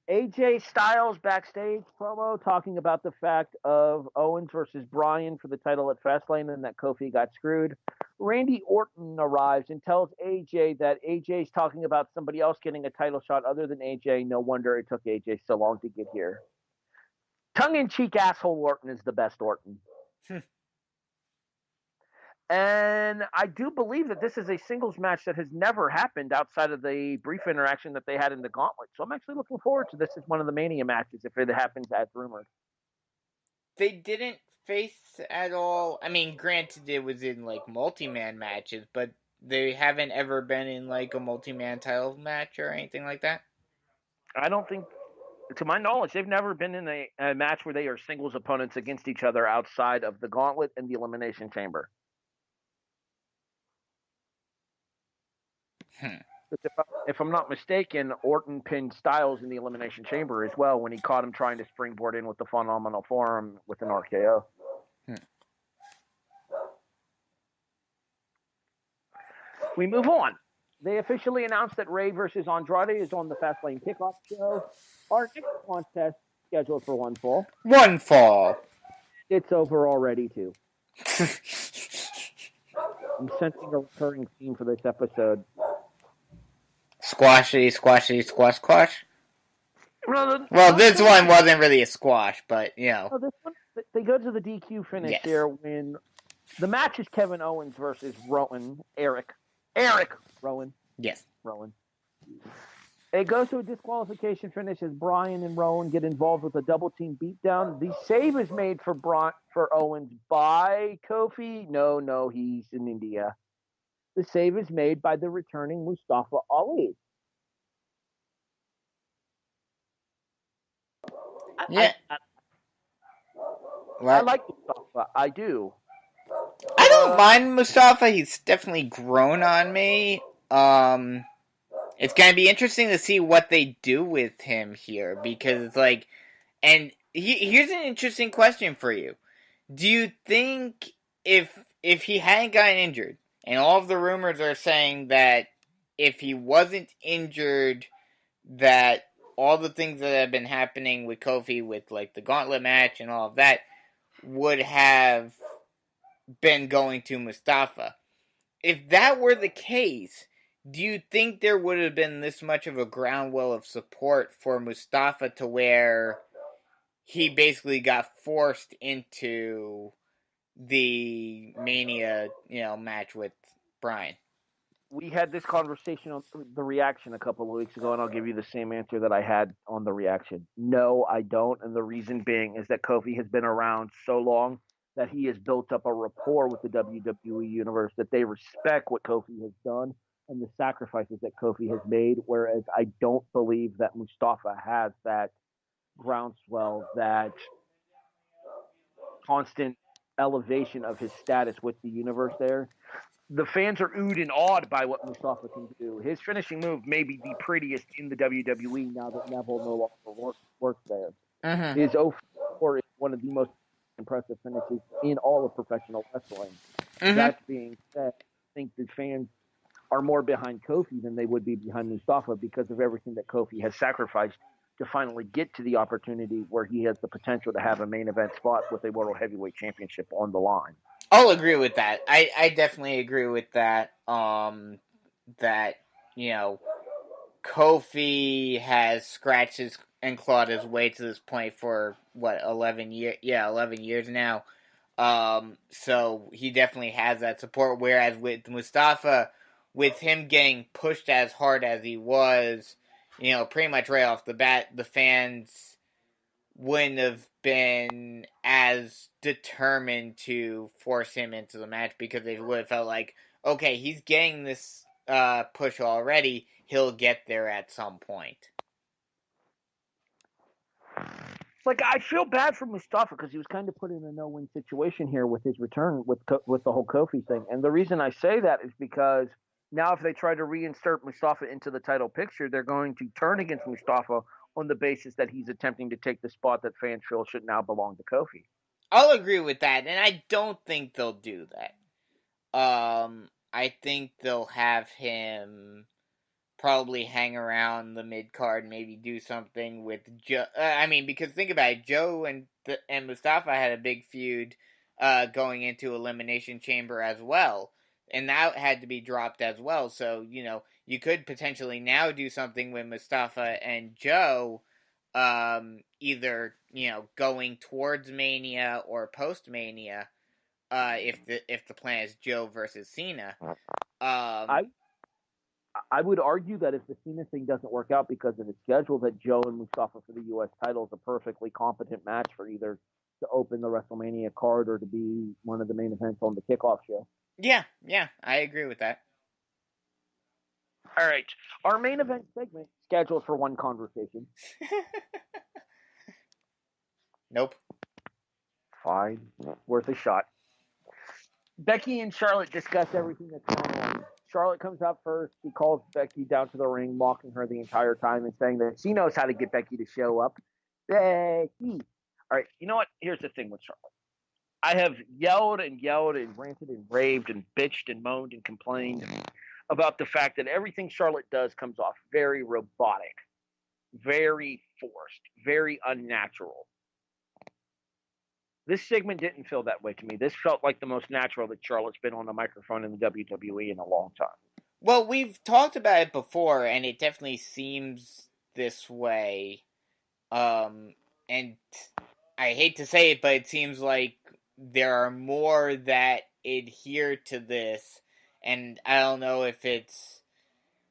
AJ Styles backstage promo talking about the fact of Owens versus Bryan for the title at Fastlane and that Kofi got screwed. Randy Orton arrives and tells AJ that AJ's talking about somebody else getting a title shot other than AJ. No wonder it took AJ so long to get here. Tongue-in-cheek asshole Orton is the best Orton. And I do believe that this is a singles match that has never happened outside of the brief interaction that they had in the Gauntlet. So I'm actually looking forward to this as one of the Mania matches if it happens as rumored. They didn't face at all. I mean, granted, it was in like multi-man matches, but they haven't ever been in like a multi-man title match or anything like that. I don't think, to my knowledge, they've never been in a match where they are singles opponents against each other outside of the Gauntlet and the Elimination Chamber. If I'm not mistaken, Orton pinned Styles in the Elimination Chamber as well when he caught him trying to springboard in with the Phenomenal Forearm with an RKO. We move on. They officially announced that Rey versus Andrade is on the Fastlane Kickoff show. Our next contest scheduled for one fall. One fall. It's over already, too. I'm sensing a recurring theme for this episode. Squashy, squashy, squash, squash. Well, this one wasn't really a squash, but, you know. This one, they go to the DQ finish here when the match is Kevin Owens versus Eric Rowan. Yes. Rowan. It goes to a disqualification finish as Bryan and Rowan get involved with a double team beatdown. The save is made for Owens by Kofi. No, he's in India. The save is made by the returning Mustafa Ali. Yeah. I like Mustafa. I do. I don't mind Mustafa. He's definitely grown on me. It's going to be interesting to see what they do with him here, because it's like, and here's an interesting question for you. Do you think if he hadn't gotten injured, and all of the rumors are saying that if he wasn't injured, that all the things that have been happening with Kofi, with like the Gauntlet match and all of that, would have been going to Mustafa? If that were the case, do you think there would have been this much of a groundwell of support for Mustafa to where he basically got forced into the Mania, match with Bryan. We had this conversation on the reaction a couple of weeks ago, and I'll give you the same answer that I had on the reaction. No, I don't. And the reason being is that Kofi has been around so long that he has built up a rapport with the WWE Universe that they respect what Kofi has done and the sacrifices that Kofi has made, whereas I don't believe that Mustafa has that groundswell, that constant elevation of his status with the universe there. The fans are oohed and awed by what Mustafa can do. His finishing move may be the prettiest in the WWE now that Neville no longer works there. Mm-hmm. His 0-4 is one of the most impressive finishes in all of professional wrestling. Mm-hmm. That being said, I think the fans are more behind Kofi than they would be behind Mustafa because of everything that Kofi has sacrificed to finally get to the opportunity where he has the potential to have a main event spot with a World Heavyweight Championship on the line. I'll agree with that. I definitely agree with that. That, Kofi has scratched and clawed his way to this point for 11 years? Yeah, 11 years now. So he definitely has that support. Whereas with Mustafa, with him getting pushed as hard as he was, pretty much right off the bat, the fans wouldn't have been as determined to force him into the match because they would have felt like, okay, he's getting this push already. He'll get there at some point. Like, I feel bad for Mustafa because he was kind of put in a no-win situation here with his return with the whole Kofi thing. And the reason I say that is because now if they try to reinsert Mustafa into the title picture, they're going to turn against Mustafa on the basis that he's attempting to take the spot that fans feel should now belong to Kofi. I'll agree with that, and I don't think they'll do that. I think they'll have him probably hang around the mid-card, maybe do something with Joe. Because think about it, Joe and Mustafa had a big feud going into Elimination Chamber as well, and that had to be dropped as well. So, you could potentially now do something with Mustafa and Joe, either, going towards Mania or post-Mania, if the plan is Joe versus Cena. I would argue that if the Cena thing doesn't work out because of the schedule, that Joe and Mustafa for the U.S. title is a perfectly competent match for either to open the WrestleMania card or to be one of the main events on the kickoff show. Yeah, I agree with that. All right. Our main event segment scheduled for one conversation. Nope. Fine. Worth a shot. Becky and Charlotte discuss everything that's going on. Charlotte comes out first. She calls Becky down to the ring, mocking her the entire time and saying that she knows how to get Becky to show up. Becky. All right, you know what? Here's the thing with Charlotte. I have yelled and ranted and raved and bitched and moaned and complained about the fact that everything Charlotte does comes off very robotic, very forced, very unnatural. This segment didn't feel that way to me. This felt like the most natural that Charlotte's been on the microphone in the WWE in a long time. Well, we've talked about it before, and it definitely seems this way. And I hate to say it, but it seems like there are more that adhere to this, and I don't know if it's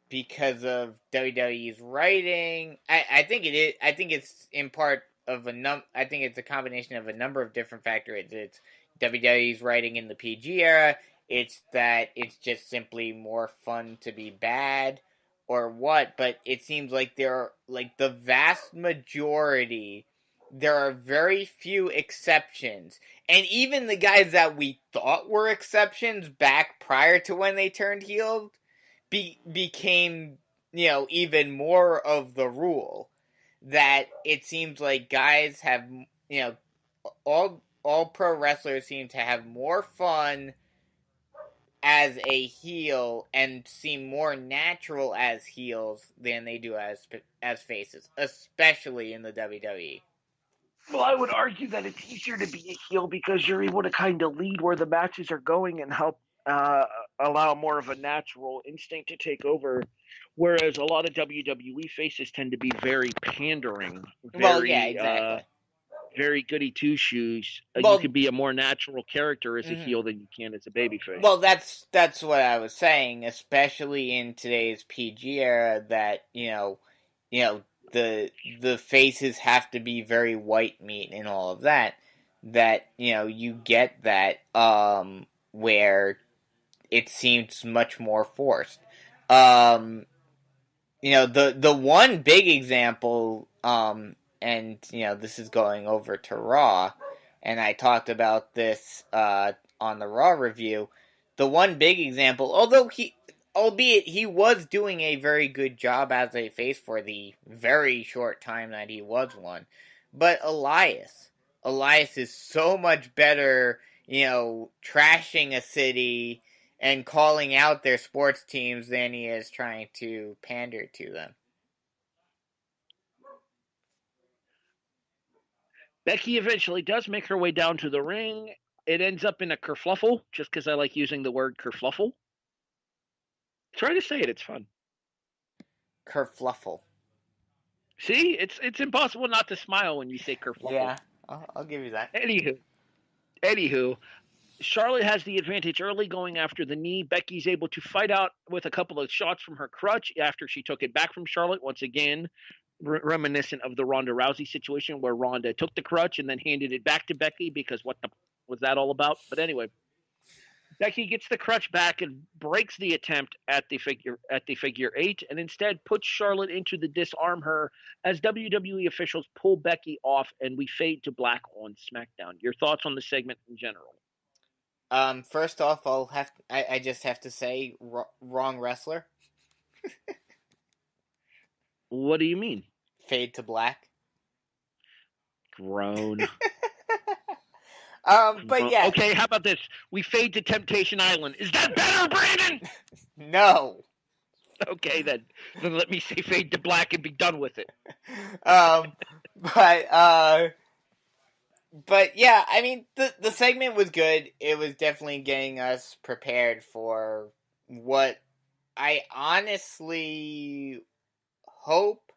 because of WWE's writing. I think it is. I think it's in part of I think it's a combination of a number of different factors. It's WWE's writing in the PG era. It's that it's just simply more fun to be bad, or what. But it seems like there are, like, the vast majority. There are very few exceptions, and even the guys that we thought were exceptions back prior to when they turned heel became, even more of the rule. That it seems like guys have, all pro wrestlers seem to have more fun as a heel and seem more natural as heels than they do as faces, especially in the WWE. Well, I would argue that it's easier to be a heel because you're able to kind of lead where the matches are going and help allow more of a natural instinct to take over. Whereas a lot of WWE faces tend to be very pandering. Well, yeah, exactly. very goody two shoes. Well, you can be a more natural character as a heel than you can as a babyface. Well, that's what I was saying, especially in today's PG era. That the faces have to be very white meat and all of that. That you get that where it seems much more forced. The one big example, and this is going over to Raw, and I talked about this on the Raw review. The one big example, albeit he was doing a very good job as a face for the very short time that he was one, but Elias is so much better, trashing a city and calling out their sports teams than he is trying to pander to them. Becky eventually does make her way down to the ring. It ends up in a kerfluffle, just because I like using the word kerfluffle. Try to say it; it's fun. Kerfluffle. See, it's impossible not to smile when you say kerfluffle. Yeah, I'll give you that. Anywho, Charlotte has the advantage early going after the knee. Becky's able to fight out with a couple of shots from her crutch after she took it back from Charlotte. Once again, reminiscent of the Ronda Rousey situation where Ronda took the crutch and then handed it back to Becky because what the was that all about? But anyway, Becky gets the crutch back and breaks the attempt at the figure eight, and instead puts Charlotte into the disarm her as WWE officials pull Becky off, and we fade to black on SmackDown. Your thoughts on the segment in general? First off, I just have to say, wrong wrestler. What do you mean? Fade to black. Grown. But yeah. Okay, how about this? We fade to Temptation Island. Is that better, Brandon? No. Okay, then let me say fade to black and be done with it. But yeah, I mean, the segment was good. It was definitely getting us prepared for what I honestly hope,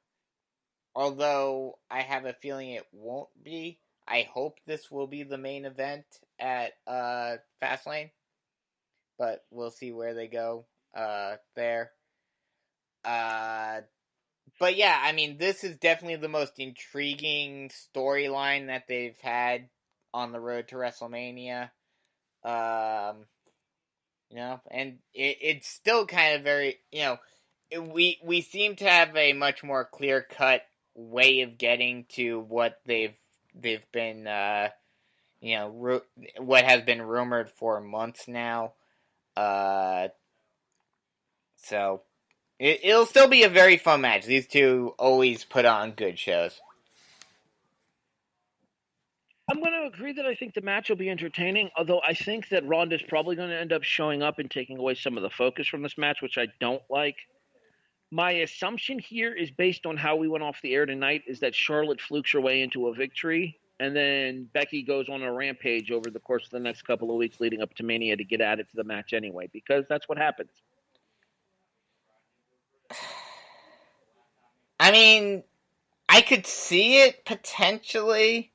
although I have a feeling it won't be. I hope this will be the main event at Fastlane, but we'll see where they go there. But yeah, I mean, this is definitely the most intriguing storyline that they've had on the road to WrestleMania. And it's still kind of very, we seem to have a much more clear-cut way of getting to what they've been, what has been rumored for months now. So it'll still be a very fun match. These two always put on good shows. I'm going to agree that I think the match will be entertaining, although I think that Ronda's probably going to end up showing up and taking away some of the focus from this match, which I don't like. My assumption here is based on how we went off the air tonight is that Charlotte flukes her way into a victory, and then Becky goes on a rampage over the course of the next couple of weeks leading up to Mania to get added to the match anyway, because that's what happens. I mean, I could see it potentially.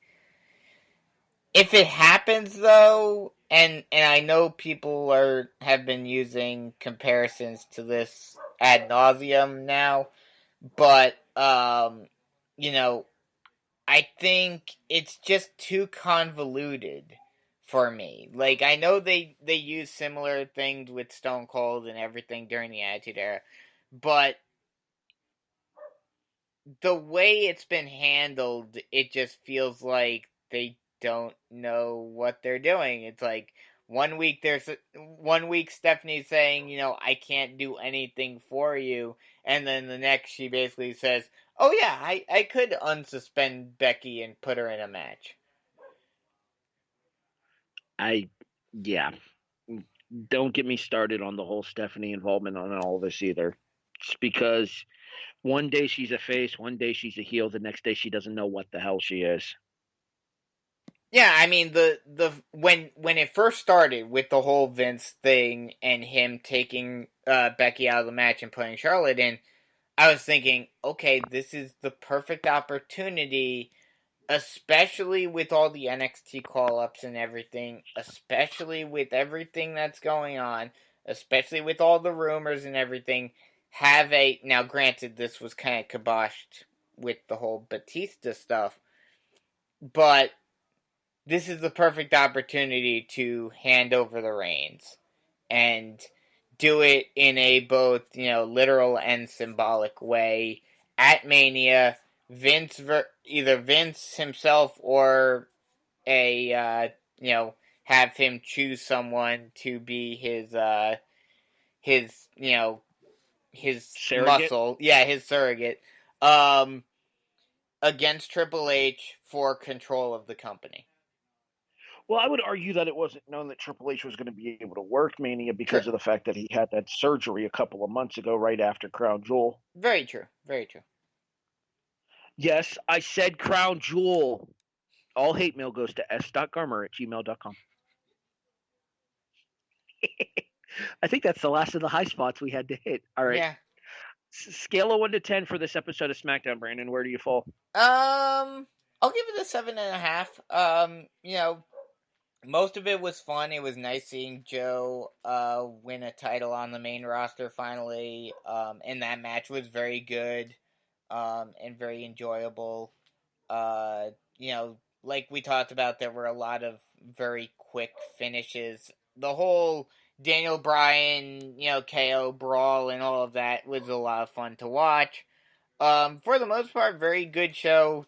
If it happens, though, and I know people have been using comparisons to this ad nauseum now, but I think it's just too convoluted for me. Like, I know they use similar things with Stone Cold and everything during the Attitude Era, but the way it's been handled, it just feels like they don't know what they're doing. It's like one week Stephanie's saying, I can't do anything for you, and then the next she basically says, oh yeah, I could unsuspend Becky and put her in a match. Don't get me started on the whole Stephanie involvement on all this either. It's because one day she's a face, one day she's a heel, the next day she doesn't know what the hell she is. Yeah, I mean when it first started with the whole Vince thing and him taking Becky out of the match and putting Charlotte in, I was thinking, okay, this is the perfect opportunity especially with all the NXT call-ups and everything, especially with everything that's going on, especially with all the rumors and everything, now granted this was kind of kiboshed with the whole Batista stuff, but this is the perfect opportunity to hand over the reins and do it in a both, literal and symbolic way at Mania. Either Vince himself or have him choose someone to be his Surrogate? muscle, his surrogate, um, against Triple H for control of the company. Well, I would argue that it wasn't known that Triple H was going to be able to work Mania because True. of the fact that he had that surgery a couple of months ago, right after Crown Jewel. Very true. Very true. Yes, I said Crown Jewel. All hate mail goes to s.garmer@gmail.com. I think that's the last of the high spots we had to hit. All right. Yeah. Scale of 1 to 10 for this episode of SmackDown, Brandon. Where do you fall? I'll give it a 7.5. Most of it was fun. It was nice seeing Joe win a title on the main roster finally. And that match was very good and very enjoyable. Like we talked about, there were a lot of very quick finishes. The whole Daniel Bryan, KO brawl and all of that was a lot of fun to watch. For the most part, very good show.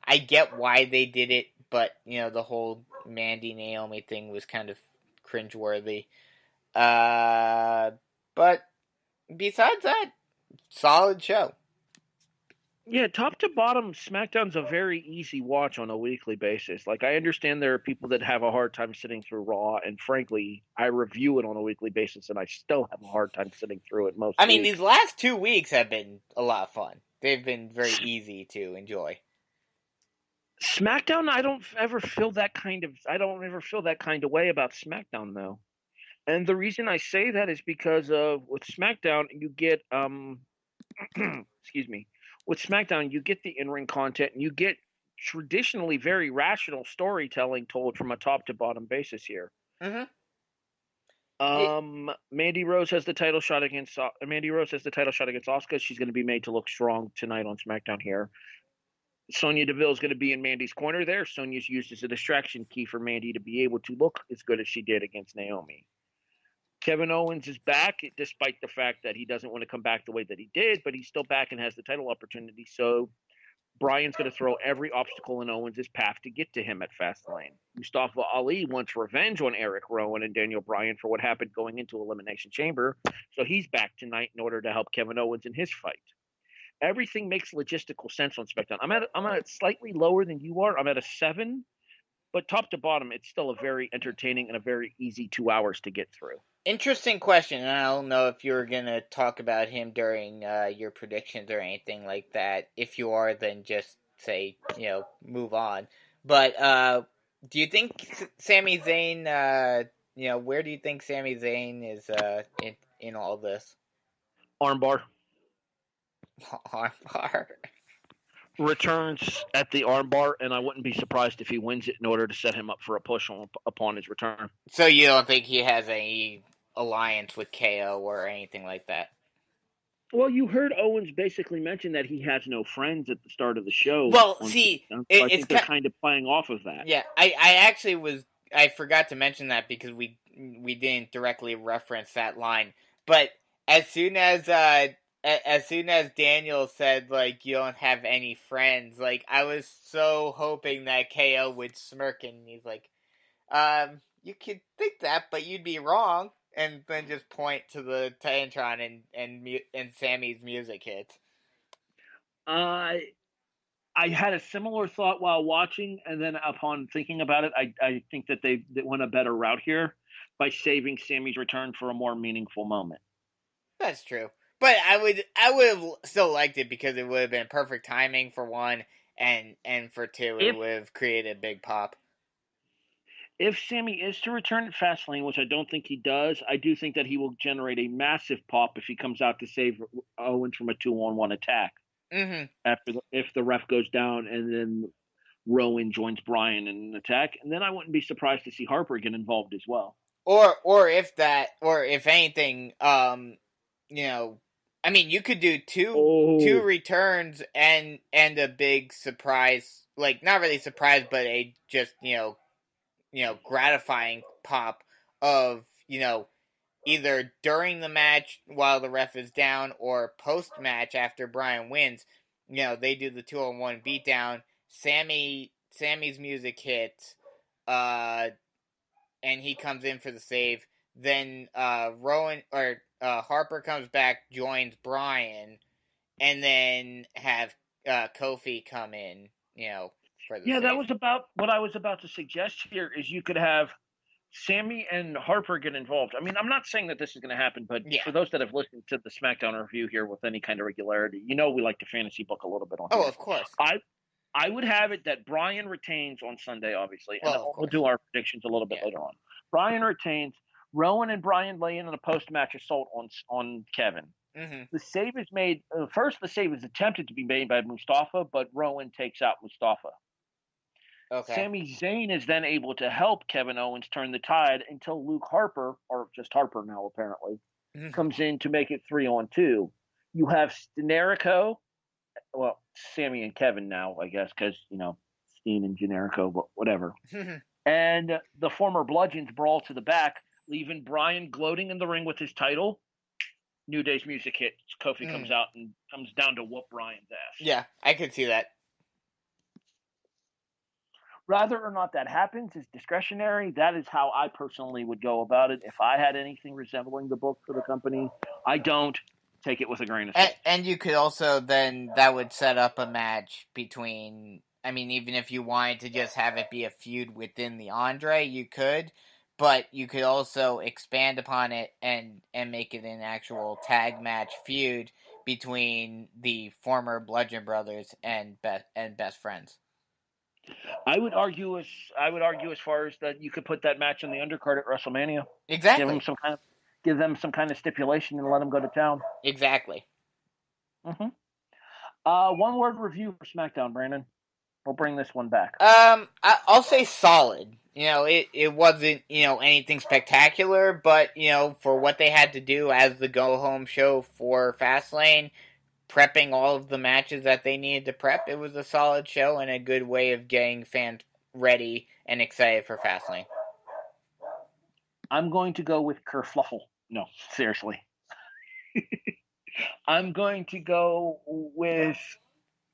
I get why they did it, but the whole Mandy Naomi thing was kind of cringeworthy. But besides that, solid show. Yeah, top to bottom, SmackDown's a very easy watch on a weekly basis. Like, I understand there are people that have a hard time sitting through Raw, and frankly, I review it on a weekly basis, and I still have a hard time sitting through it most weeks. These last 2 weeks have been a lot of fun. They've been very easy to enjoy. SmackDown, I don't ever feel that kind of way about SmackDown, though. And the reason I say that is because with SmackDown, you get excuse me. With SmackDown, you get the in-ring content, and you get traditionally very rational storytelling told from a top-to-bottom basis here. Mm-hmm. Mandy Rose has the title shot against Asuka. She's going to be made to look strong tonight on SmackDown here. Sonya Deville is going to be in Mandy's corner there. Sonya's used as a distraction key for Mandy to be able to look as good as she did against Naomi. Kevin Owens is back, despite the fact that he doesn't want to come back the way that he did, but he's still back and has the title opportunity. So Bryan's going to throw every obstacle in Owens' path to get to him at Fastlane. Mustafa Ali wants revenge on Eric Rowan and Daniel Bryan for what happened going into Elimination Chamber, so he's back tonight in order to help Kevin Owens in his fight. Everything makes logistical sense on SmackDown. I'm at slightly lower than you are. I'm at a 7, but top to bottom, it's still a very entertaining and a very easy 2 hours to get through. Interesting question, and I don't know if you're going to talk about him during your predictions or anything like that. If you are, then just say, move on. But do you think Sami Zayn, where do you think Sami Zayn is in all this? Armbar. Armbar. Returns at the armbar, and I wouldn't be surprised if he wins it in order to set him up for a push upon his return. So you don't think he has any alliance with KO or anything like that? Well, you heard Owens basically mention that he has no friends at the start of the show. Well, see, I think they're kind of playing off of that. Yeah, I forgot to mention that because we didn't directly reference that line. But as soon as Daniel said, like, you don't have any friends, like, I was so hoping that KO would smirk and he's like, you could think that, but you'd be wrong. And then just point to the Titantron and Sammy's music hits. I had a similar thought while watching, and then upon thinking about it, I think that they went a better route here by saving Sammy's return for a more meaningful moment. That's true. But I would have still liked it because it would have been perfect timing for one, and for two, it would have created a big pop. If Sammy is to return at Fastlane, which I don't think he does, I do think that he will generate a massive pop if he comes out to save Owens from a 2-on-1 attack. Mm-hmm. if the ref goes down, and then Rowan joins Bryan in an attack, and then I wouldn't be surprised to see Harper get involved as well. Or if anything, I mean, you could do two returns and a big surprise, like not really surprise, but a just gratifying pop of either during the match while the ref is down or post match after Bryan wins. They do the 2-on-1 beatdown. Sammy's music hits, and he comes in for the save. Then Rowan or Harper comes back, joins Bryan, and then have Kofi come in, for the save. That was about what I was about to suggest here. Is you could have Sammy and Harper get involved. I mean, I'm not saying that this is going to happen, but for those that have listened to the SmackDown review here with any kind of regularity, we like to fantasy book a little bit on. Oh, of course. I would have it that Bryan retains on Sunday, obviously, and we'll do our predictions a little bit later on. Bryan retains. Rowan and Bryan lay in a post-match assault on Kevin. Mm-hmm. The save is made. First, the save is attempted to be made by Mustafa, but Rowan takes out Mustafa. Okay. Sami Zayn is then able to help Kevin Owens turn the tide until Luke Harper, or just Harper now apparently, comes in to make it 3-on-2. You have Generico, well, Sammy and Kevin now, I guess, because, Steen and Generico, but whatever. And the former Bludgeons brawl to the back, leaving Bryan gloating in the ring with his title. New Day's music hits. Kofi comes out and comes down to whoop Bryan's ass. Yeah, I could see that. Whether or not that happens is discretionary. That is how I personally would go about it. If I had anything resembling the book for the company, I don't. Take it with a grain of salt. And you could also then, that would set up a match between, I mean, even if you wanted to just have it be a feud within the Andre, you could. But you could also expand upon it and make it an actual tag match feud between the former Bludgeon Brothers and best friends. I would argue as far as that you could put that match on the undercard at WrestleMania. Exactly. Give them some kind of stipulation and let them go to town. Exactly. Mm-hmm. One word review for SmackDown, Brandon. We'll bring this one back. I'll say solid. It wasn't, anything spectacular, but, for what they had to do as the go-home show for Fastlane, prepping all of the matches that they needed to prep, it was a solid show and a good way of getting fans ready and excited for Fastlane. I'm going to go with kerfluffle. No, seriously. I'm going to go with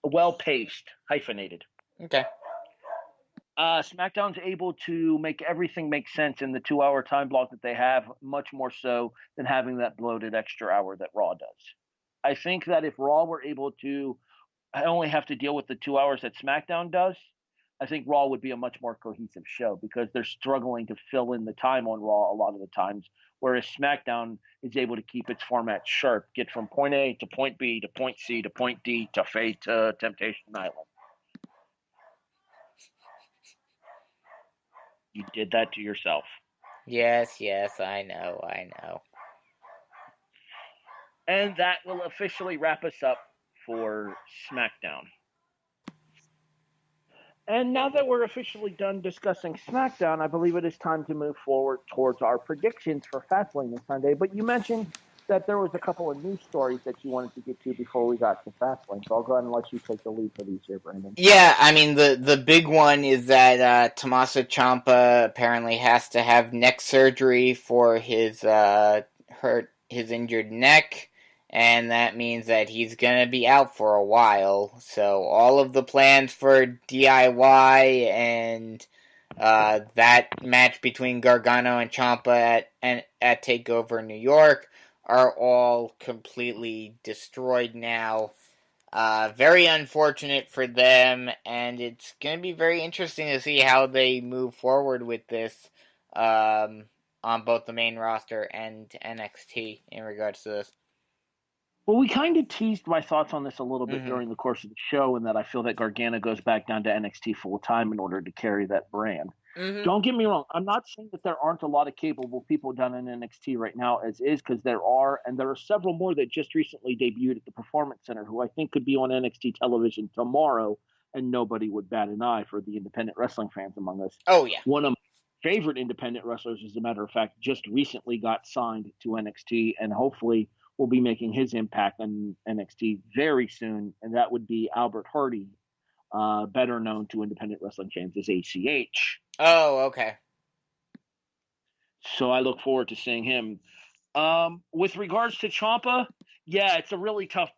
well-paced, hyphenated. Okay. SmackDown's able to make everything make sense in the 2-hour time block that they have, much more so than having that bloated extra hour that Raw does. I think that if Raw were able to only have to deal with the 2 hours that SmackDown does, I think Raw would be a much more cohesive show because they're struggling to fill in the time on Raw a lot of the times, whereas SmackDown is able to keep its format sharp, get from point A to point B to point C to point D to Fate to Temptation Island. You did that to yourself. Yes, I know. And that will officially wrap us up for SmackDown. And now that we're officially done discussing SmackDown, I believe it is time to move forward towards our predictions for Fastlane this Sunday. But you mentioned that there was a couple of news stories that you wanted to get to before we got to Fastlane. So I'll go ahead and let you take the lead for these here, Brandon. Yeah, I mean, the big one is that Tommaso Ciampa apparently has to have neck surgery for his injured neck. And that means that he's going to be out for a while. So all of the plans for DIY and that match between Gargano and Ciampa at TakeOver New York are all completely destroyed now. Very unfortunate for them, and it's going to be very interesting to see how they move forward with this on both the main roster and NXT in regards to this. Well, we kind of teased my thoughts on this a little bit during the course of the show, in that I feel that Gargano goes back down to NXT full time in order to carry that brand. Mm-hmm. Don't get me wrong. I'm not saying that there aren't a lot of capable people done in NXT right now, as is, because there are, and there are several more that just recently debuted at the Performance Center who I think could be on NXT television tomorrow, and nobody would bat an eye for the independent wrestling fans among us. Oh, yeah. One of my favorite independent wrestlers, as a matter of fact, just recently got signed to NXT, and hopefully will be making his impact on NXT very soon, and that would be Albert Hardy, better known to independent wrestling fans as ACH. Oh, okay. So I look forward to seeing him. With regards to Ciampa, yeah, it's a really tough,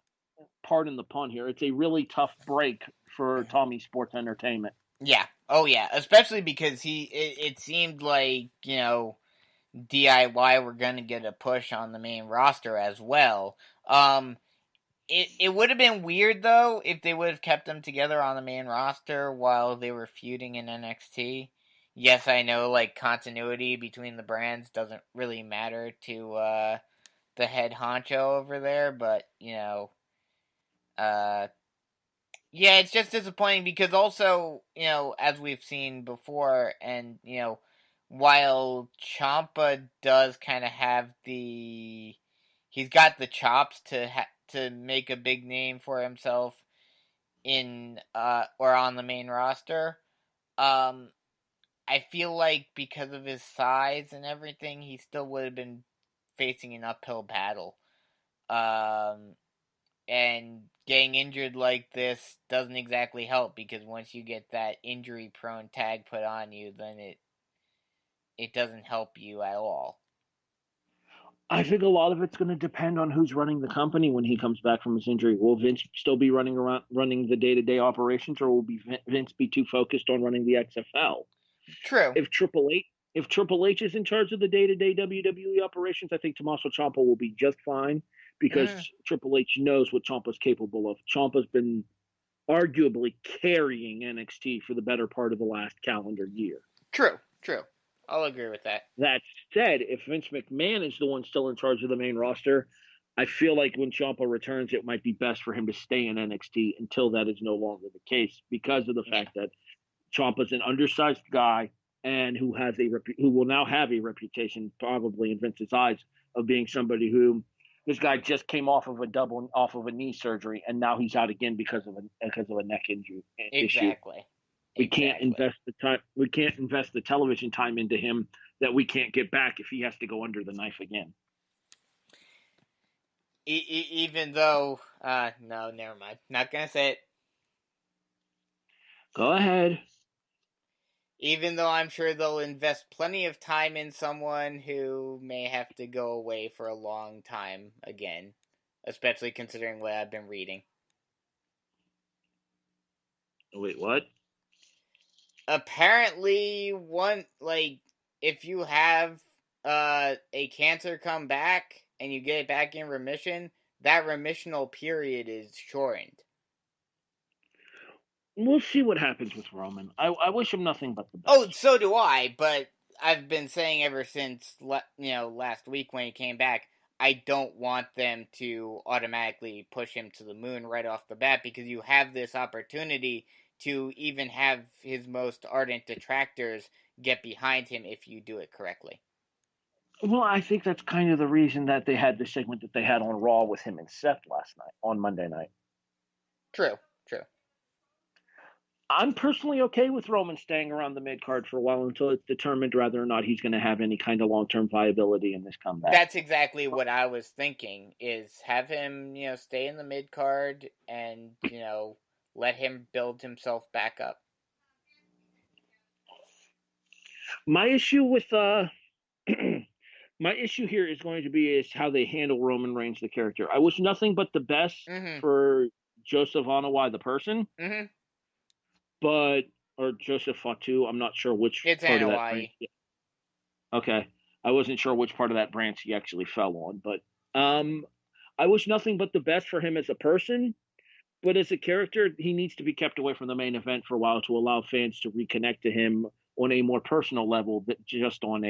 pardon the pun here, it's a really tough break for Tommy Sports Entertainment. Yeah. Oh, yeah. Especially because it seemed like, DIY were going to get a push on the main roster as well. It would have been weird, though, if they would have kept them together on the main roster while they were feuding in NXT. Yes, I know, like, continuity between the brands doesn't really matter to the head honcho over there, but, yeah, it's just disappointing because also, as we've seen before, and, while Ciampa does kind of have he's got the chops to make a big name for himself in or on the main roster. I feel like because of his size and everything, he still would have been facing an uphill battle. And getting injured like this doesn't exactly help because once you get that injury-prone tag put on you, then it doesn't help you at all. I think a lot of it's going to depend on who's running the company when he comes back from his injury. Will Vince still be running the day-to-day operations, or will Vince be too focused on running the XFL? True. If Triple H is in charge of the day-to-day WWE operations, I think Tommaso Ciampa will be just fine because Triple H knows what Ciampa's capable of. Ciampa's been arguably carrying NXT for the better part of the last calendar year. True. I'll agree with that. That said, if Vince McMahon is the one still in charge of the main roster, I feel like when Ciampa returns, it might be best for him to stay in NXT until that is no longer the case because of the fact that Ciampa's an undersized guy and who will now have a reputation, probably in Vince's eyes, of being somebody who this guy just came off of a knee surgery and now he's out again because of a neck injury issue. Exactly. We can't invest the time. We can't invest the television time into him that we can't get back if he has to go under the knife again. Even though, no, never mind. Not gonna say it. Go ahead. Even though I'm sure they'll invest plenty of time in someone who may have to go away for a long time again, especially considering what I've been reading. Wait, what? Apparently, if you have a cancer come back and you get it back in remission, that remissional period is shortened. We'll see what happens with Roman. I wish him nothing but the best. Oh, so do I, but I've been saying ever since, last week when he came back, I don't want them to automatically push him to the moon right off the bat because you have this opportunity to even have his most ardent detractors get behind him if you do it correctly. Well, I think that's kind of the reason that they had the segment that they had on Raw with him and Seth on Monday night. True. I'm personally okay with Roman staying around the mid-card for a while until it's determined whether or not he's going to have any kind of long-term viability in this comeback. That's exactly what I was thinking, is have him, stay in the mid-card and, let him build himself back up. My issue with my issue here is going to be how they handle Roman Reigns, the character. I wish nothing but the best for Joseph Anoa'i, the person. Mm-hmm. Or Joseph Fatu, I'm not sure which it's part Anoa'i. of that branch. Okay. I wasn't sure which part of that branch he actually fell on, but I wish nothing but the best for him as a person, but as a character, he needs to be kept away from the main event for a while to allow fans to reconnect to him on a more personal level than just on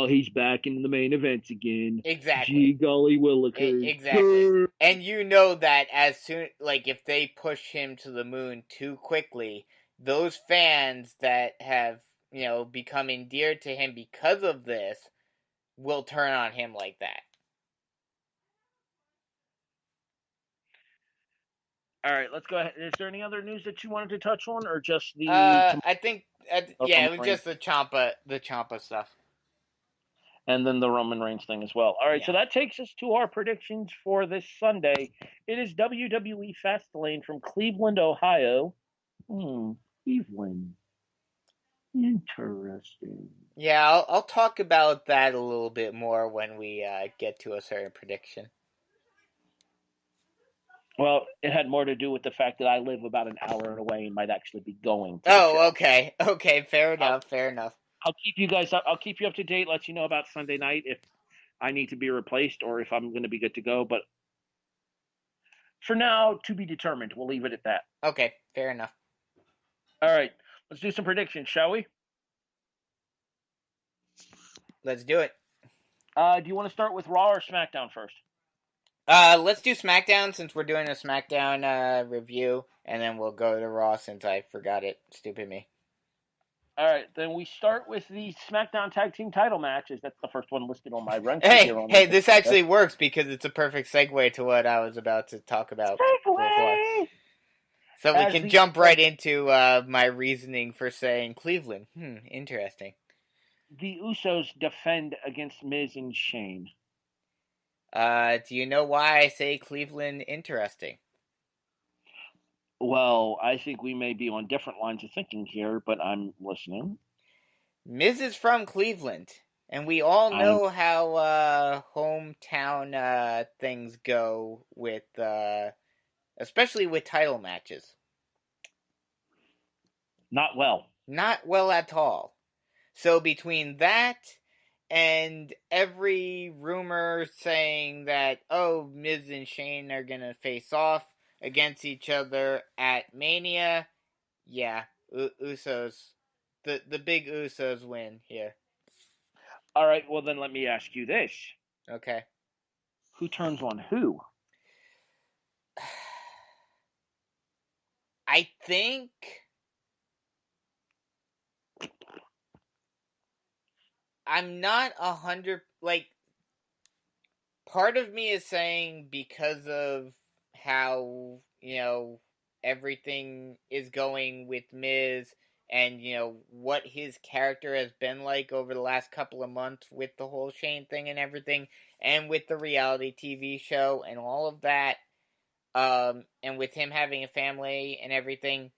he's back in the main events again. Exactly. Gee golly willikers. Exactly. And you know that as soon, if they push him to the moon too quickly, those fans that have, become endeared to him because of this will turn on him like that. All right, let's go ahead. Is there any other news that you wanted to touch on, or just the? I think, it was just the Ciampa stuff. And then the Roman Reigns thing as well. All right, so that takes us to our predictions for this Sunday. It is WWE Fastlane from Cleveland, Ohio. Cleveland. Interesting. Yeah, I'll talk about that a little bit more when we get to a certain prediction. Well, it had more to do with the fact that I live about an hour away and might actually be going to okay. Okay, fair enough. I'll keep you guys up. I'll keep you up to date, let you know about Sunday night if I need to be replaced or if I'm going to be good to go. But for now, to be determined. We'll leave it at that. Okay, fair enough. All right, let's do some predictions, shall we? Let's do it. Do you want to start with Raw or SmackDown first? Let's do SmackDown since we're doing a SmackDown review, and then we'll go to Raw since I forgot it. Stupid me. All right, then we start with the SmackDown Tag Team title matches. That's the first one listed on my run. Hey, this actually works because it's a perfect segue to what I was about to talk about before. So we can jump right into my reasoning for saying Cleveland. Interesting. The Usos defend against Miz and Shane. Do you know why I say Cleveland interesting? Well, I think we may be on different lines of thinking here, but I'm listening. Miz is from Cleveland, and we all know how hometown things go with, especially with title matches. Not well. Not well at all. So between that and every rumor saying that, Miz and Shane are going to face off against each other at Mania, yeah, Usos, the big Usos win here. All right, well then let me ask you this. Okay. Who turns on who? I think I'm not 100, part of me is saying because of how, everything is going with Miz and, what his character has been like over the last couple of months with the whole Shane thing and everything, and with the reality TV show and all of that, and with him having a family and everything,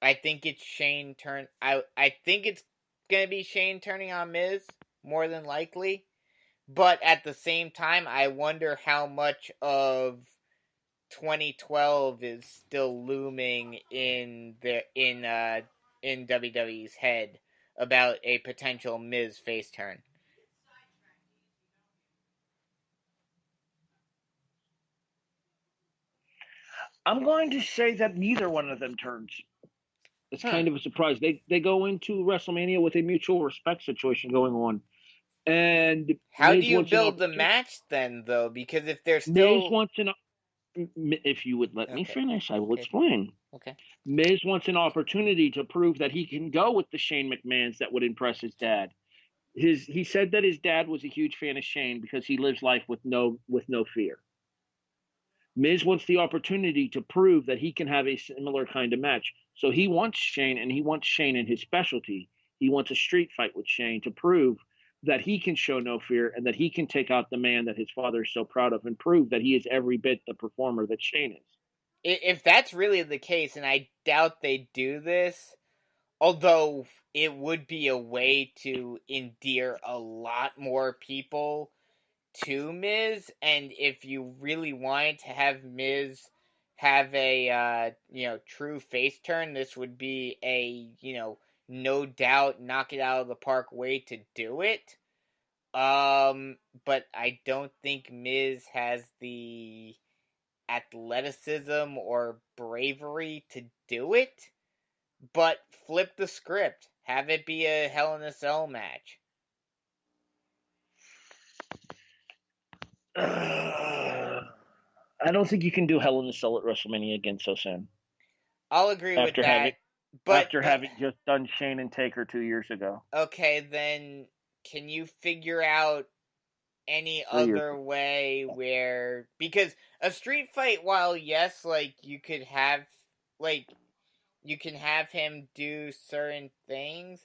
I think it's Shane I think it's going to be Shane turning on Miz, more than likely. But at the same time, I wonder how much of 2012 is still looming in WWE's head about a potential Miz face turn. I'm going to say that neither one of them turns. It's kind of a surprise. They go into WrestleMania with a mutual respect situation going on. And how do you build the match then, though? Because if there's Miz wants if you would let me finish, I will explain. Okay. Miz wants an opportunity to prove that he can go with the Shane McMahons that would impress his dad. He said that his dad was a huge fan of Shane because he lives life with no fear. Miz wants the opportunity to prove that he can have a similar kind of match. So he wants Shane, and he wants Shane in his specialty. He wants a street fight with Shane to prove that he can show no fear and that he can take out the man that his father is so proud of and prove that he is every bit the performer that Shane is. If that's really the case, and I doubt they do this, although it would be a way to endear a lot more people to Miz, and if you really wanted to have Miz have a true face turn, this would be a no doubt knock it out of the park way to do it. But I don't think Miz has the athleticism or bravery to do it. But flip the script, have it be a Hell in a Cell match. I don't think you can do Hell in a Cell at WrestleMania again so soon. I'll agree with that. But after having just done Shane and Taker 2 years ago. Okay, then can you figure out any other way where, because a street fight, while yes, like you can have him do certain things,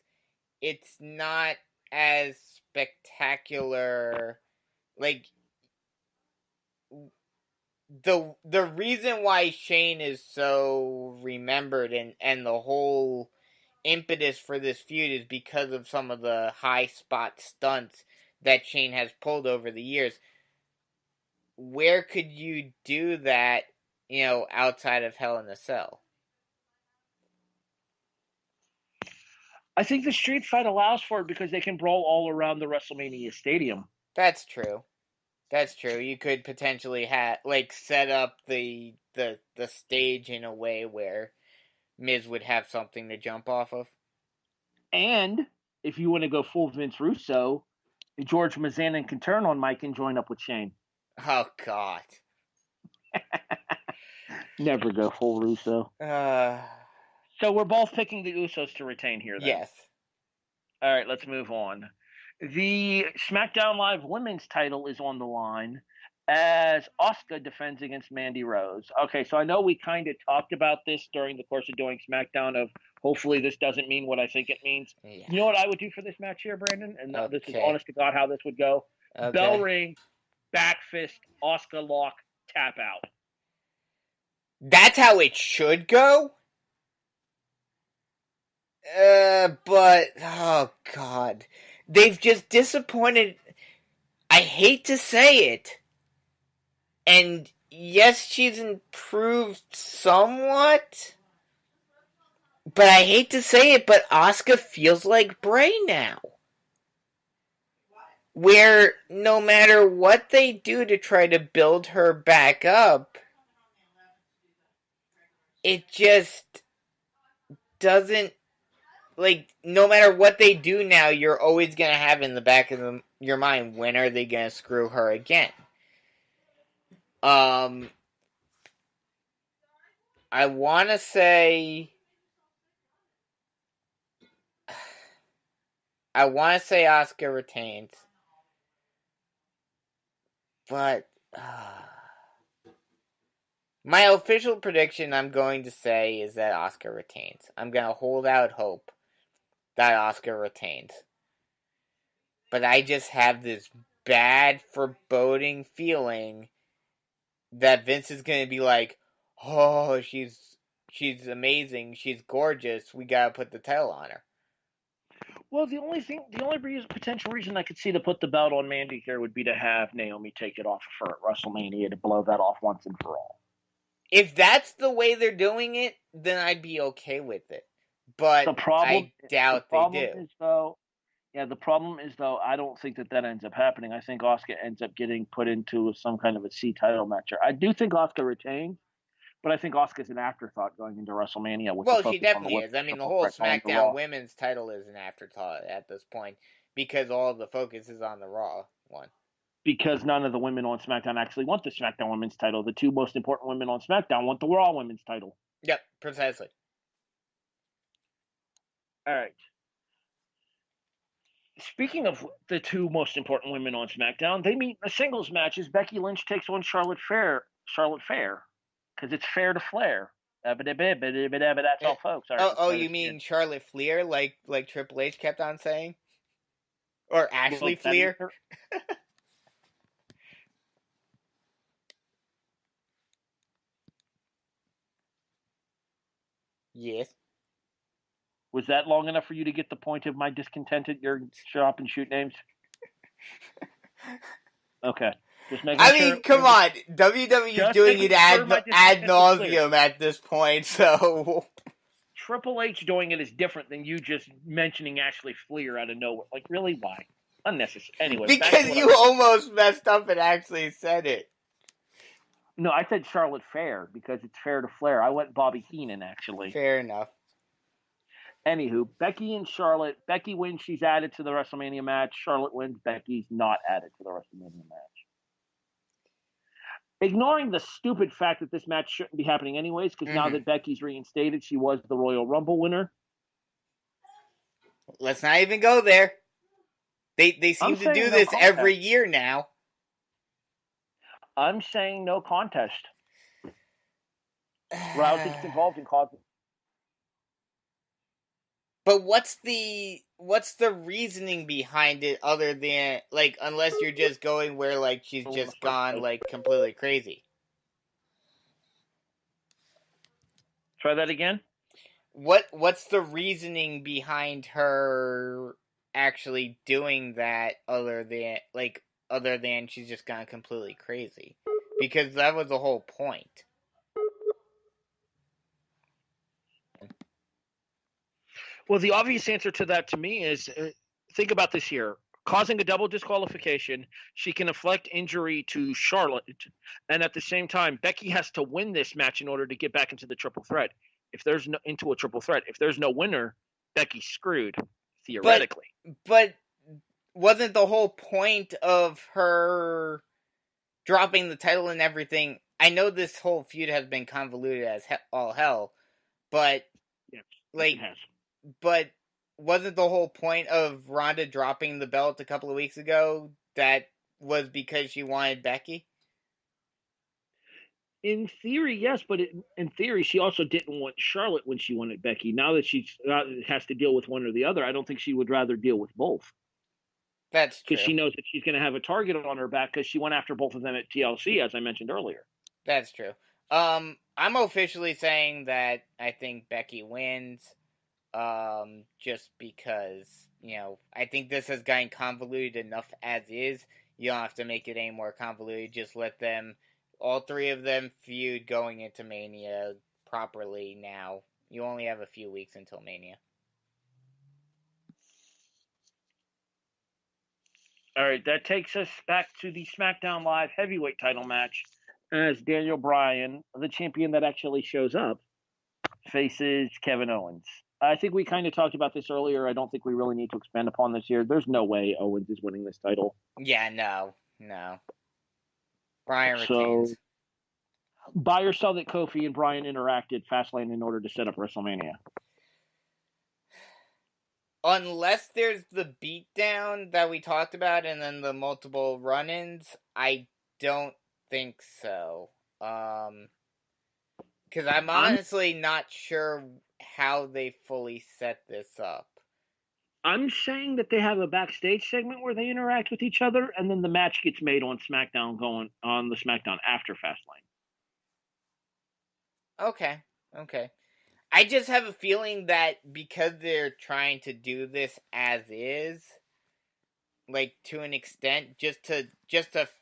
it's not as spectacular. Like the reason why Shane is so remembered and the whole impetus for this feud is because of some of the high spot stunts that Shane has pulled over the years. Where could you do that, outside of Hell in a Cell? I think the street fight allows for it because they can brawl all around the WrestleMania stadium. That's true. You could potentially set up the stage in a way where Miz would have something to jump off of. And if you want to go full Vince Russo, George Mizanin can turn on Mike and join up with Shane. Oh, God. Never go full Russo. So we're both picking the Usos to retain here, then. Yes. All right, let's move on. The SmackDown Live Women's title is on the line as Asuka defends against Mandy Rose. Okay, so I know we kind of talked about this during the course of doing SmackDown of hopefully this doesn't mean what I think it means. Yeah. You know what I would do for this match here, Brandon? And this is honest to God how this would go. Okay. Bell ring, back fist, Asuka lock, tap out. That's how it should go? But, oh, God. They've just disappointed. I hate to say it. And yes, she's improved somewhat. But I hate to say it, but Asuka feels like Bray now. Where no matter what they do to try to build her back up, it just doesn't, no matter what they do now, you're always going to have in the back of your mind, when are they going to screw her again? I want to say Asuka retains. But my official prediction I'm going to say is that Asuka retains. I'm going to hold out hope that Asuka retains. But I just have this bad foreboding feeling that Vince is going to be like, oh, she's amazing, she's gorgeous, we got to put the title on her. Well, the only potential reason I could see to put the belt on Mandy here would be to have Naomi take it off of her at WrestleMania to blow that off once and for all. If that's the way they're doing it, then I'd be okay with it. But I doubt they do. The problem is, though, I don't think that ends up happening. I think Asuka ends up getting put into some kind of a C title match. I do think Asuka retains, but I think Asuka's an afterthought going into WrestleMania. Well, she definitely is. I mean, the whole SmackDown Women's title is an afterthought at this point because all of the focus is on the Raw one. Because none of the women on SmackDown actually want the SmackDown Women's title. The two most important women on SmackDown want the Raw Women's title. Yep, precisely. All right. Speaking of the two most important women on SmackDown, they meet in a singles match as Becky Lynch takes on Charlotte Flair, because it's fair to Flair. That's all, folks. You mean Charlotte Flair, like Triple H kept on saying? Or Ashley Flair? Yes. Was that long enough for you to get the point of my discontent at your shop and shoot names? Okay. Just making sure. Come on. WWE doing it ad nauseum at this point, so. Triple H doing it is different than you just mentioning Ashley Flair out of nowhere. Like, really? Why? Unnecessary. Anyway. Because you almost messed up and actually said it. No, I said Charlotte Flair because it's fair to Flair. I went Bobby Heenan, actually. Fair enough. Anywho, Becky and Charlotte. Becky wins. She's added to the WrestleMania match. Charlotte wins. Becky's not added to the WrestleMania match. ignoring the stupid fact that this match shouldn't be happening anyways, because now that Becky's reinstated, she was the Royal Rumble winner. Let's not even go there. They seem to do this every year now. I'm saying no contest. Rousey's involved in causing. But what's the reasoning behind it other than, like, unless you're just going where, like, she's just gone, like, completely crazy? Try that again? What's the reasoning behind her actually doing that other than she's just gone completely crazy? Because that was the whole point. Well, the obvious answer to that to me is, think about this here. Causing a double disqualification, she can inflict injury to Charlotte, and at the same time, Becky has to win this match in order to get back into the triple threat. If there's no winner, Becky's screwed, theoretically. But wasn't the whole point of her dropping the title and everything? I know this whole feud has been convoluted as all hell, but it has. But wasn't the whole point of Ronda dropping the belt a couple of weeks ago that was because she wanted Becky? In theory, yes, but in theory, she also didn't want Charlotte when she wanted Becky. Now that she has to deal with one or the other, I don't think she would rather deal with both. That's true. Because she knows that she's going to have a target on her back because she went after both of them at TLC, as I mentioned earlier. That's true. I'm officially saying that I think Becky wins. Just because, I think this has gotten convoluted enough as is. You don't have to make it any more convoluted. Just let all three of them feud going into Mania properly now. You only have a few weeks until Mania. All right, that takes us back to the SmackDown Live heavyweight title match as Daniel Bryan, the champion that actually shows up, faces Kevin Owens. I think we kind of talked about this earlier. I don't think we really need to expand upon this here. There's no way Owens is winning this title. Yeah, no. Bryan retains. So, buy or sell that Kofi and Bryan interacted Fastlane in order to set up WrestleMania. Unless there's the beatdown that we talked about and then the multiple run-ins, I don't think so. Because I'm honestly not sure how they fully set this up. I'm saying that they have a backstage segment where they interact with each other, and then the match gets made on SmackDown, going on the SmackDown after Fastlane. Okay. I just have a feeling that because they're trying to do this as is, like, to an extent, just to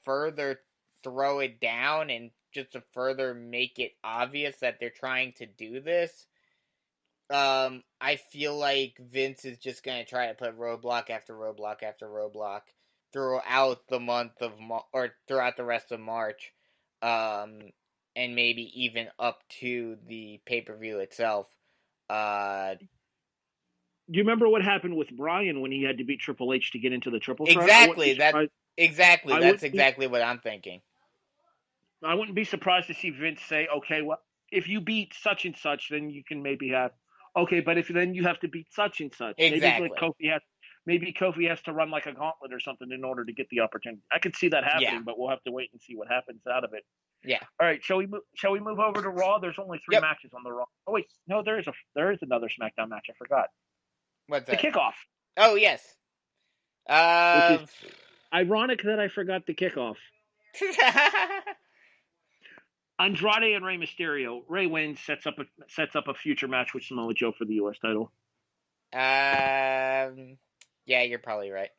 further throw it down and just to further make it obvious that they're trying to do this, I feel like Vince is just going to try to put roadblock after roadblock after roadblock throughout the month of or throughout the rest of March, and maybe even up to the pay-per-view itself. Do you remember what happened with Bryan when he had to beat Triple H to get into the triple threat? Exactly. That's exactly what I'm thinking. I wouldn't be surprised to see Vince say, okay, well, if you beat such and such, then you can maybe have... Okay, but if then you have to beat such and such. Exactly. Maybe Kofi has to run like a gauntlet or something in order to get the opportunity. I could see that happening, but we'll have to wait and see what happens out of it. Yeah. All right, shall we move over to Raw? There's only 3 matches on the Raw. Oh wait, no, there is another SmackDown match. I forgot. What's that? The kickoff. Oh yes. Which is ironic that I forgot the kickoff. Andrade and Rey Mysterio. Rey wins, sets up a future match with Samoa Joe for the U.S. title. Yeah, you're probably right.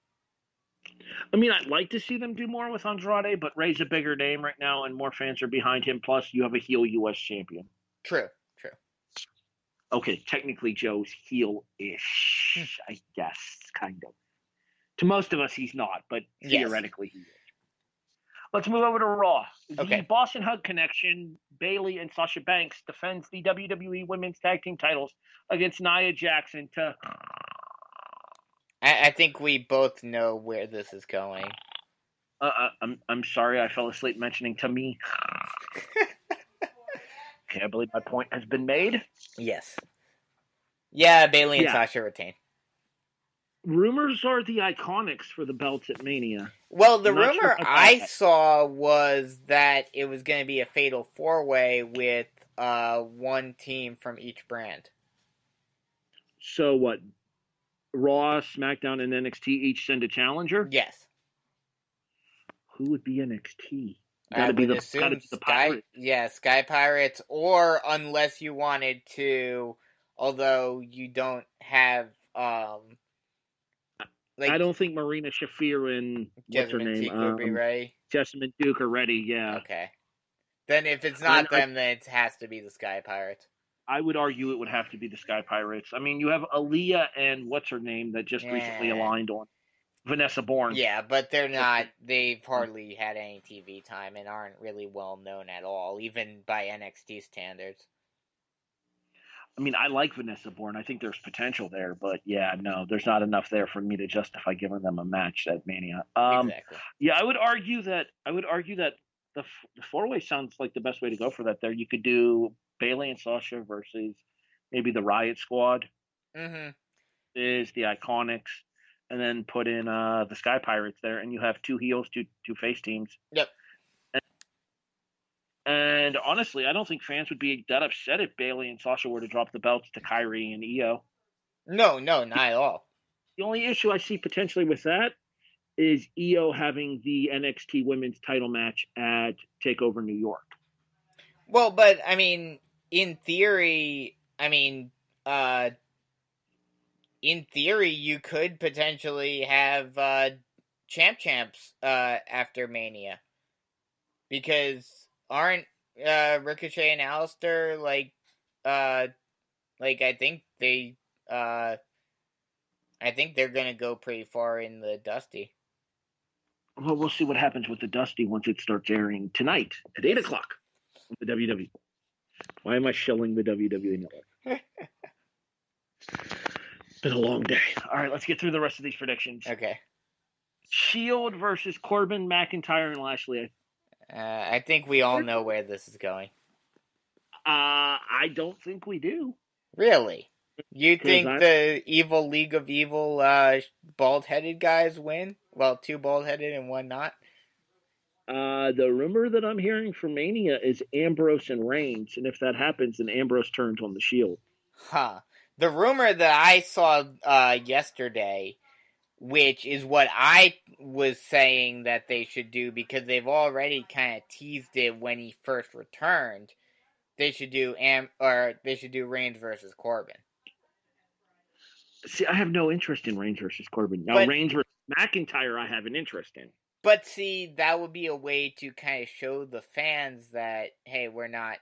I mean, I'd like to see them do more with Andrade, but Rey's a bigger name right now, and more fans are behind him. Plus, you have a heel U.S. champion. True. Okay, technically Joe's heel-ish, I guess, kind of. To most of us, he's not, but theoretically he is. Let's move over to Raw. Okay. The Boston Hug Connection, Bayley and Sasha Banks, defends the WWE Women's Tag Team titles against Nia Jackson to... I think we both know where this is going. I'm sorry, I fell asleep mentioning to me. Okay, I believe my point has been made. Yes. Yeah, Bailey and Yeah. Sasha retain. Rumors are the Iconics for the belts at Mania. Well, the I'm not sure rumor about I that. saw was that it was going to be a fatal 4-way with one team from each brand. So what? Raw, SmackDown, and NXT each send a challenger? Yes. Who would be NXT? I would assume gotta be the Pirates. Sky Pirates, or unless you wanted to, although you don't have I don't think Marina Shafir and what's her Jessamine name? Teak would be ready. Jessamine Duke are ready, yeah. Okay. Then if it's not them, then it has to be the Sky Pirates. I would argue it would have to be the Sky Pirates. I mean, you have Aaliyah and what's her name that just recently aligned on Vanessa Bourne. Yeah, but they're not. They've hardly had any TV time and aren't really well known at all, even by NXT standards. I mean, I like Vanessa Bourne. I think there's potential there, but yeah, no, there's not enough there for me to justify giving them a match at Mania. Exactly. Yeah, I would argue that the 4-way sounds like the best way to go for that. There, you could do Bailey and Sasha versus maybe the Riot Squad. Mm-hmm. Is the Iconics, and then put in the Sky Pirates there, and you have two heels, two face teams. Yep. And honestly, I don't think fans would be that upset if Bailey and Sasha were to drop the belts to Kyrie and Io. No, not at all. The only issue I see potentially with that is Io having the NXT Women's title match at TakeOver New York. Well, but I mean, in theory, you could potentially have champs after Mania, because aren't Ricochet and Aleister I think they're gonna go pretty far in the Dusty. Well, we'll see what happens with the Dusty once it starts airing tonight at 8 o'clock on the WWE. Why am I shilling the WWE Network? Been a long day. All right, let's get through the rest of these predictions. Okay. Shield versus Corbin, McIntyre, and Lashley. I think we all know where this is going. I don't think we do. Really? You think the evil League of Evil bald-headed guys win? Well, 2 bald-headed and 1 not? The rumor that I'm hearing for Mania is Ambrose and Reigns, and if that happens, then Ambrose turns on the Shield. Huh. The rumor that I saw yesterday, which is what I was saying that they should do, because they've already kind of teased it when he first returned, they should do Reigns versus Corbin. See, I have no interest in Reigns versus Corbin. Now, Reigns versus McIntyre, I have an interest in. But see, that would be a way to kind of show the fans that, hey, we're not,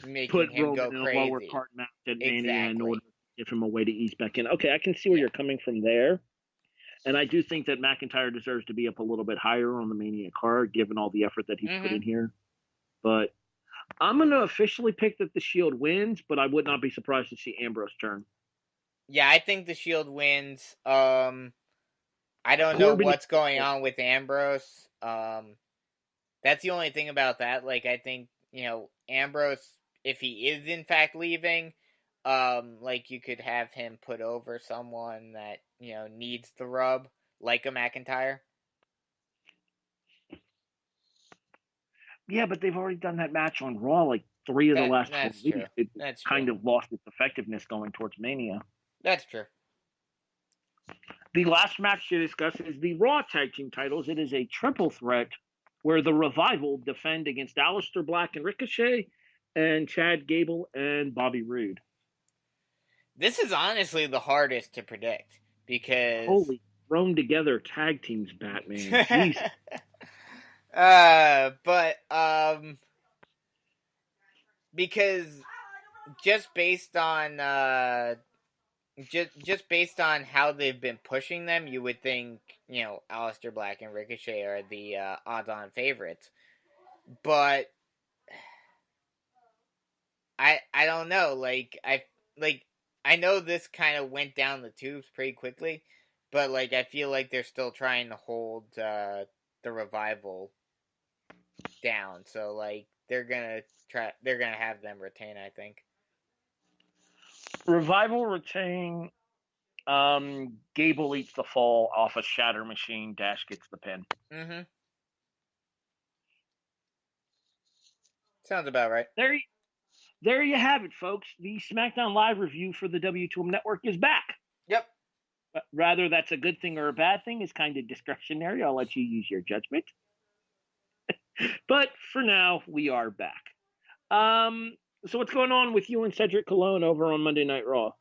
making him go crazy. Put Roman in a lower card match at Mania in order to give him a way to ease back in. Okay, I can see where you're coming from there. And I do think that McIntyre deserves to be up a little bit higher on the Mania card, given all the effort that he's put in here. But I'm going to officially pick that the Shield wins, but I would not be surprised to see Ambrose turn. Yeah, I think the Shield wins. I don't know what's going on with Ambrose. That's the only thing about that. Like, I think, Ambrose, if he is in fact leaving, you could have him put over someone that, needs the rub, like a McIntyre. Yeah, but they've already done that match on Raw, like 3 of the last 4 weeks. It's kind of lost its effectiveness going towards Mania. That's true. The last match to discuss is the Raw Tag Team titles. It is a triple threat where the Revival defend against Aleister Black and Ricochet and Chad Gable and Bobby Roode. This is honestly the hardest to predict because... Holy, thrown together tag teams, Batman. Jeez. Because just based on how they've been pushing them, you would think, Aleister Black and Ricochet are the odds-on favorites. But I don't know. I know this kind of went down the tubes pretty quickly, But, like, I feel like they're still trying to hold the Revival down. So, like, they're gonna have them retain, I think. Revival retain. Gable eats the fall off a shatter machine. Dash gets the pin. Mm-hmm. Sounds about right. There you have it, folks. The SmackDown Live review for the W2M Network is back. Yep. Rather that's a good thing or a bad thing is kind of discretionary. I'll let you use your judgment. But for now, we are back. So what's going on with you and Cedric Colon over on Monday Night Raw?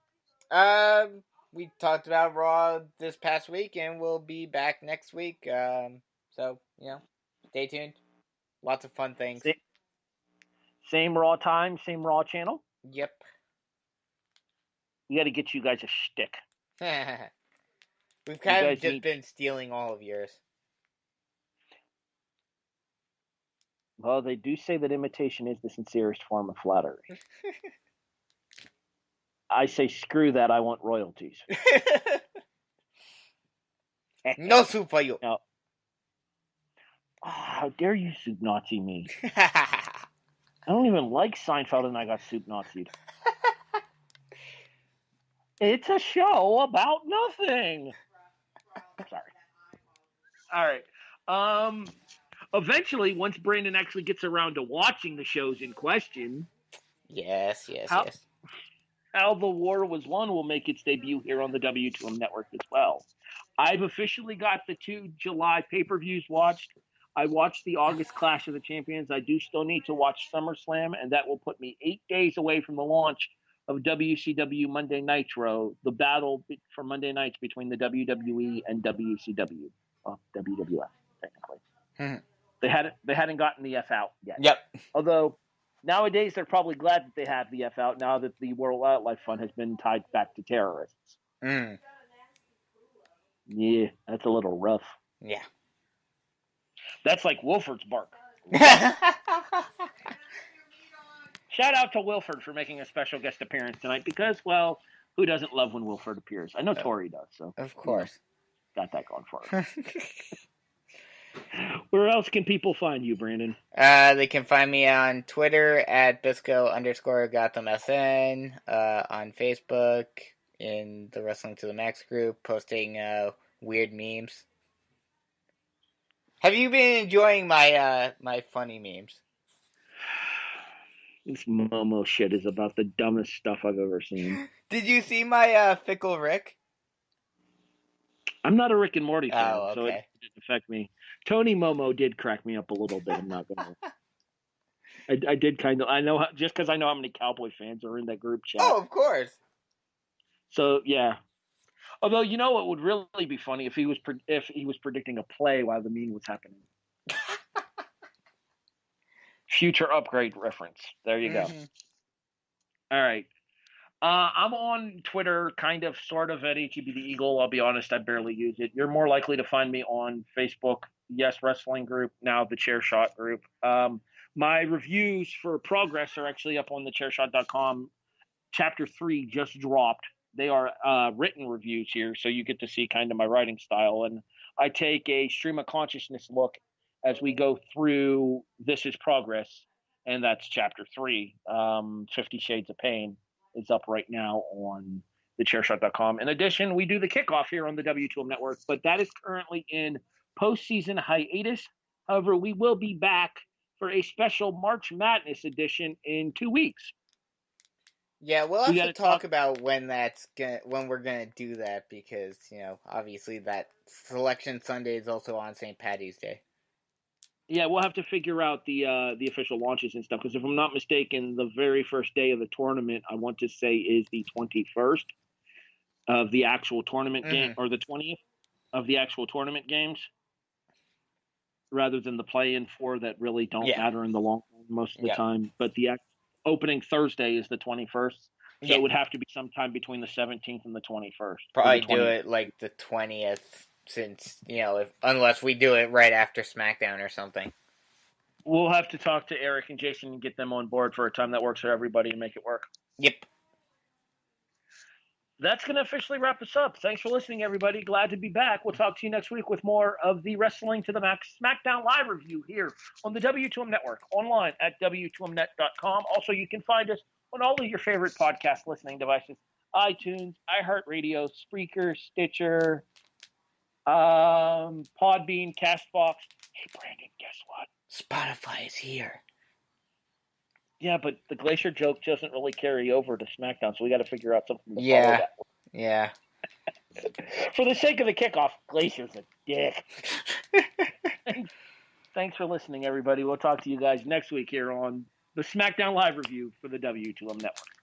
We talked about Raw this past week, and we'll be back next week. So, stay tuned. Lots of fun things. Same Raw time, same Raw channel? Yep. We got to get you guys a shtick. We've kind of just been stealing all of yours. Well, they do say that imitation is the sincerest form of flattery. I say, screw that, I want royalties. No soup for you. No. Oh, how dare you soup Nazi me? I don't even like Seinfeld and I got soup Nazi'd. It's a show about nothing. Sorry. All right. Eventually, once Brandon actually gets around to watching the shows in question. Yes. How the War Was Won will make its debut here on the W2M Network as well. I've officially got the 2 July pay-per-views watched. I watched the August Clash of the Champions. I do still need to watch SummerSlam, and that will put me 8 days away from the launch of WCW Monday Nitro, the battle for Monday nights between the WWE and WCW. Well, WWF, technically. They hadn't gotten the F out yet. Yep. Although nowadays they're probably glad that they have the F out now that the World Wildlife Fund has been tied back to terrorists. Yeah, that's a little rough. Yeah. That's like Wilford's bark. Shout out to Wilford for making a special guest appearance tonight because, well, who doesn't love when Wilford appears? I know Tori does. So of course. Got that going for her. Where else can people find you, Brandon? They can find me on Twitter at Bisco_GothamSN, on Facebook, in the Wrestling to the Max group, posting weird memes. Have you been enjoying my my funny memes? This Momo shit is about the dumbest stuff I've ever seen. Did you see my Fickle Rick? I'm not a Rick and Morty fan, okay. So it didn't affect me. Tony Momo did crack me up a little bit. I'm not gonna. I did kind of. I know just because I know how many Cowboy fans are in that group chat. Oh, of course. So yeah. Although you know what would really be funny if he was predicting a play while the meme was happening. Future upgrade reference. There you go. All right. I'm on Twitter, kind of, sort of, at HEB the Eagle. I'll be honest, I barely use it. You're more likely to find me on Facebook, Yes Wrestling Group, now the Chairshot Group. My reviews for Progress are actually up on thechairshot.com. Chapter 3 just dropped. They are written reviews here, so you get to see kind of my writing style. And I take a stream of consciousness look as we go through This Is Progress, and that's Chapter 3, 50 Shades of Pain. Is up right now on thechairshot.com. In addition, we do the kickoff here on the W2M Network, but that is currently in postseason hiatus. However, we will be back for a special March Madness edition in 2 weeks. Yeah, we'll have to talk about when we're gonna do that because obviously that Selection Sunday is also on St. Paddy's Day. Yeah, we'll have to figure out the official launches and stuff because if I'm not mistaken, the very first day of the tournament, I want to say, is the 21st of the actual tournament game, or the 20th of the actual tournament games, rather than the play-in 4 that really don't matter in the long run most of the time. But the opening Thursday is the 21st, so it would have to be sometime between the 17th and the 21st. Probably do it like the 20th. Since, unless we do it right after SmackDown or something. We'll have to talk to Eric and Jason and get them on board for a time that works for everybody and make it work. Yep. that's going to officially wrap us up. Thanks for listening, everybody. Glad to be back. We'll talk to you next week with more of the Wrestling to the Max SmackDown live review here on the W2M Network, online at W2Mnet.com. Also, you can find us on all of your favorite podcast listening devices, iTunes, iHeartRadio, Spreaker, Stitcher, Podbean, CastBox. Hey, Brandon, guess what? Spotify is here. Yeah, but the Glacier joke doesn't really carry over to SmackDown, so we got to figure out something to follow Yeah. that. Yeah. For the sake of the kickoff, Glacier's a dick. Thanks for listening, everybody. We'll talk to you guys next week here on the SmackDown Live review for the W2M Network.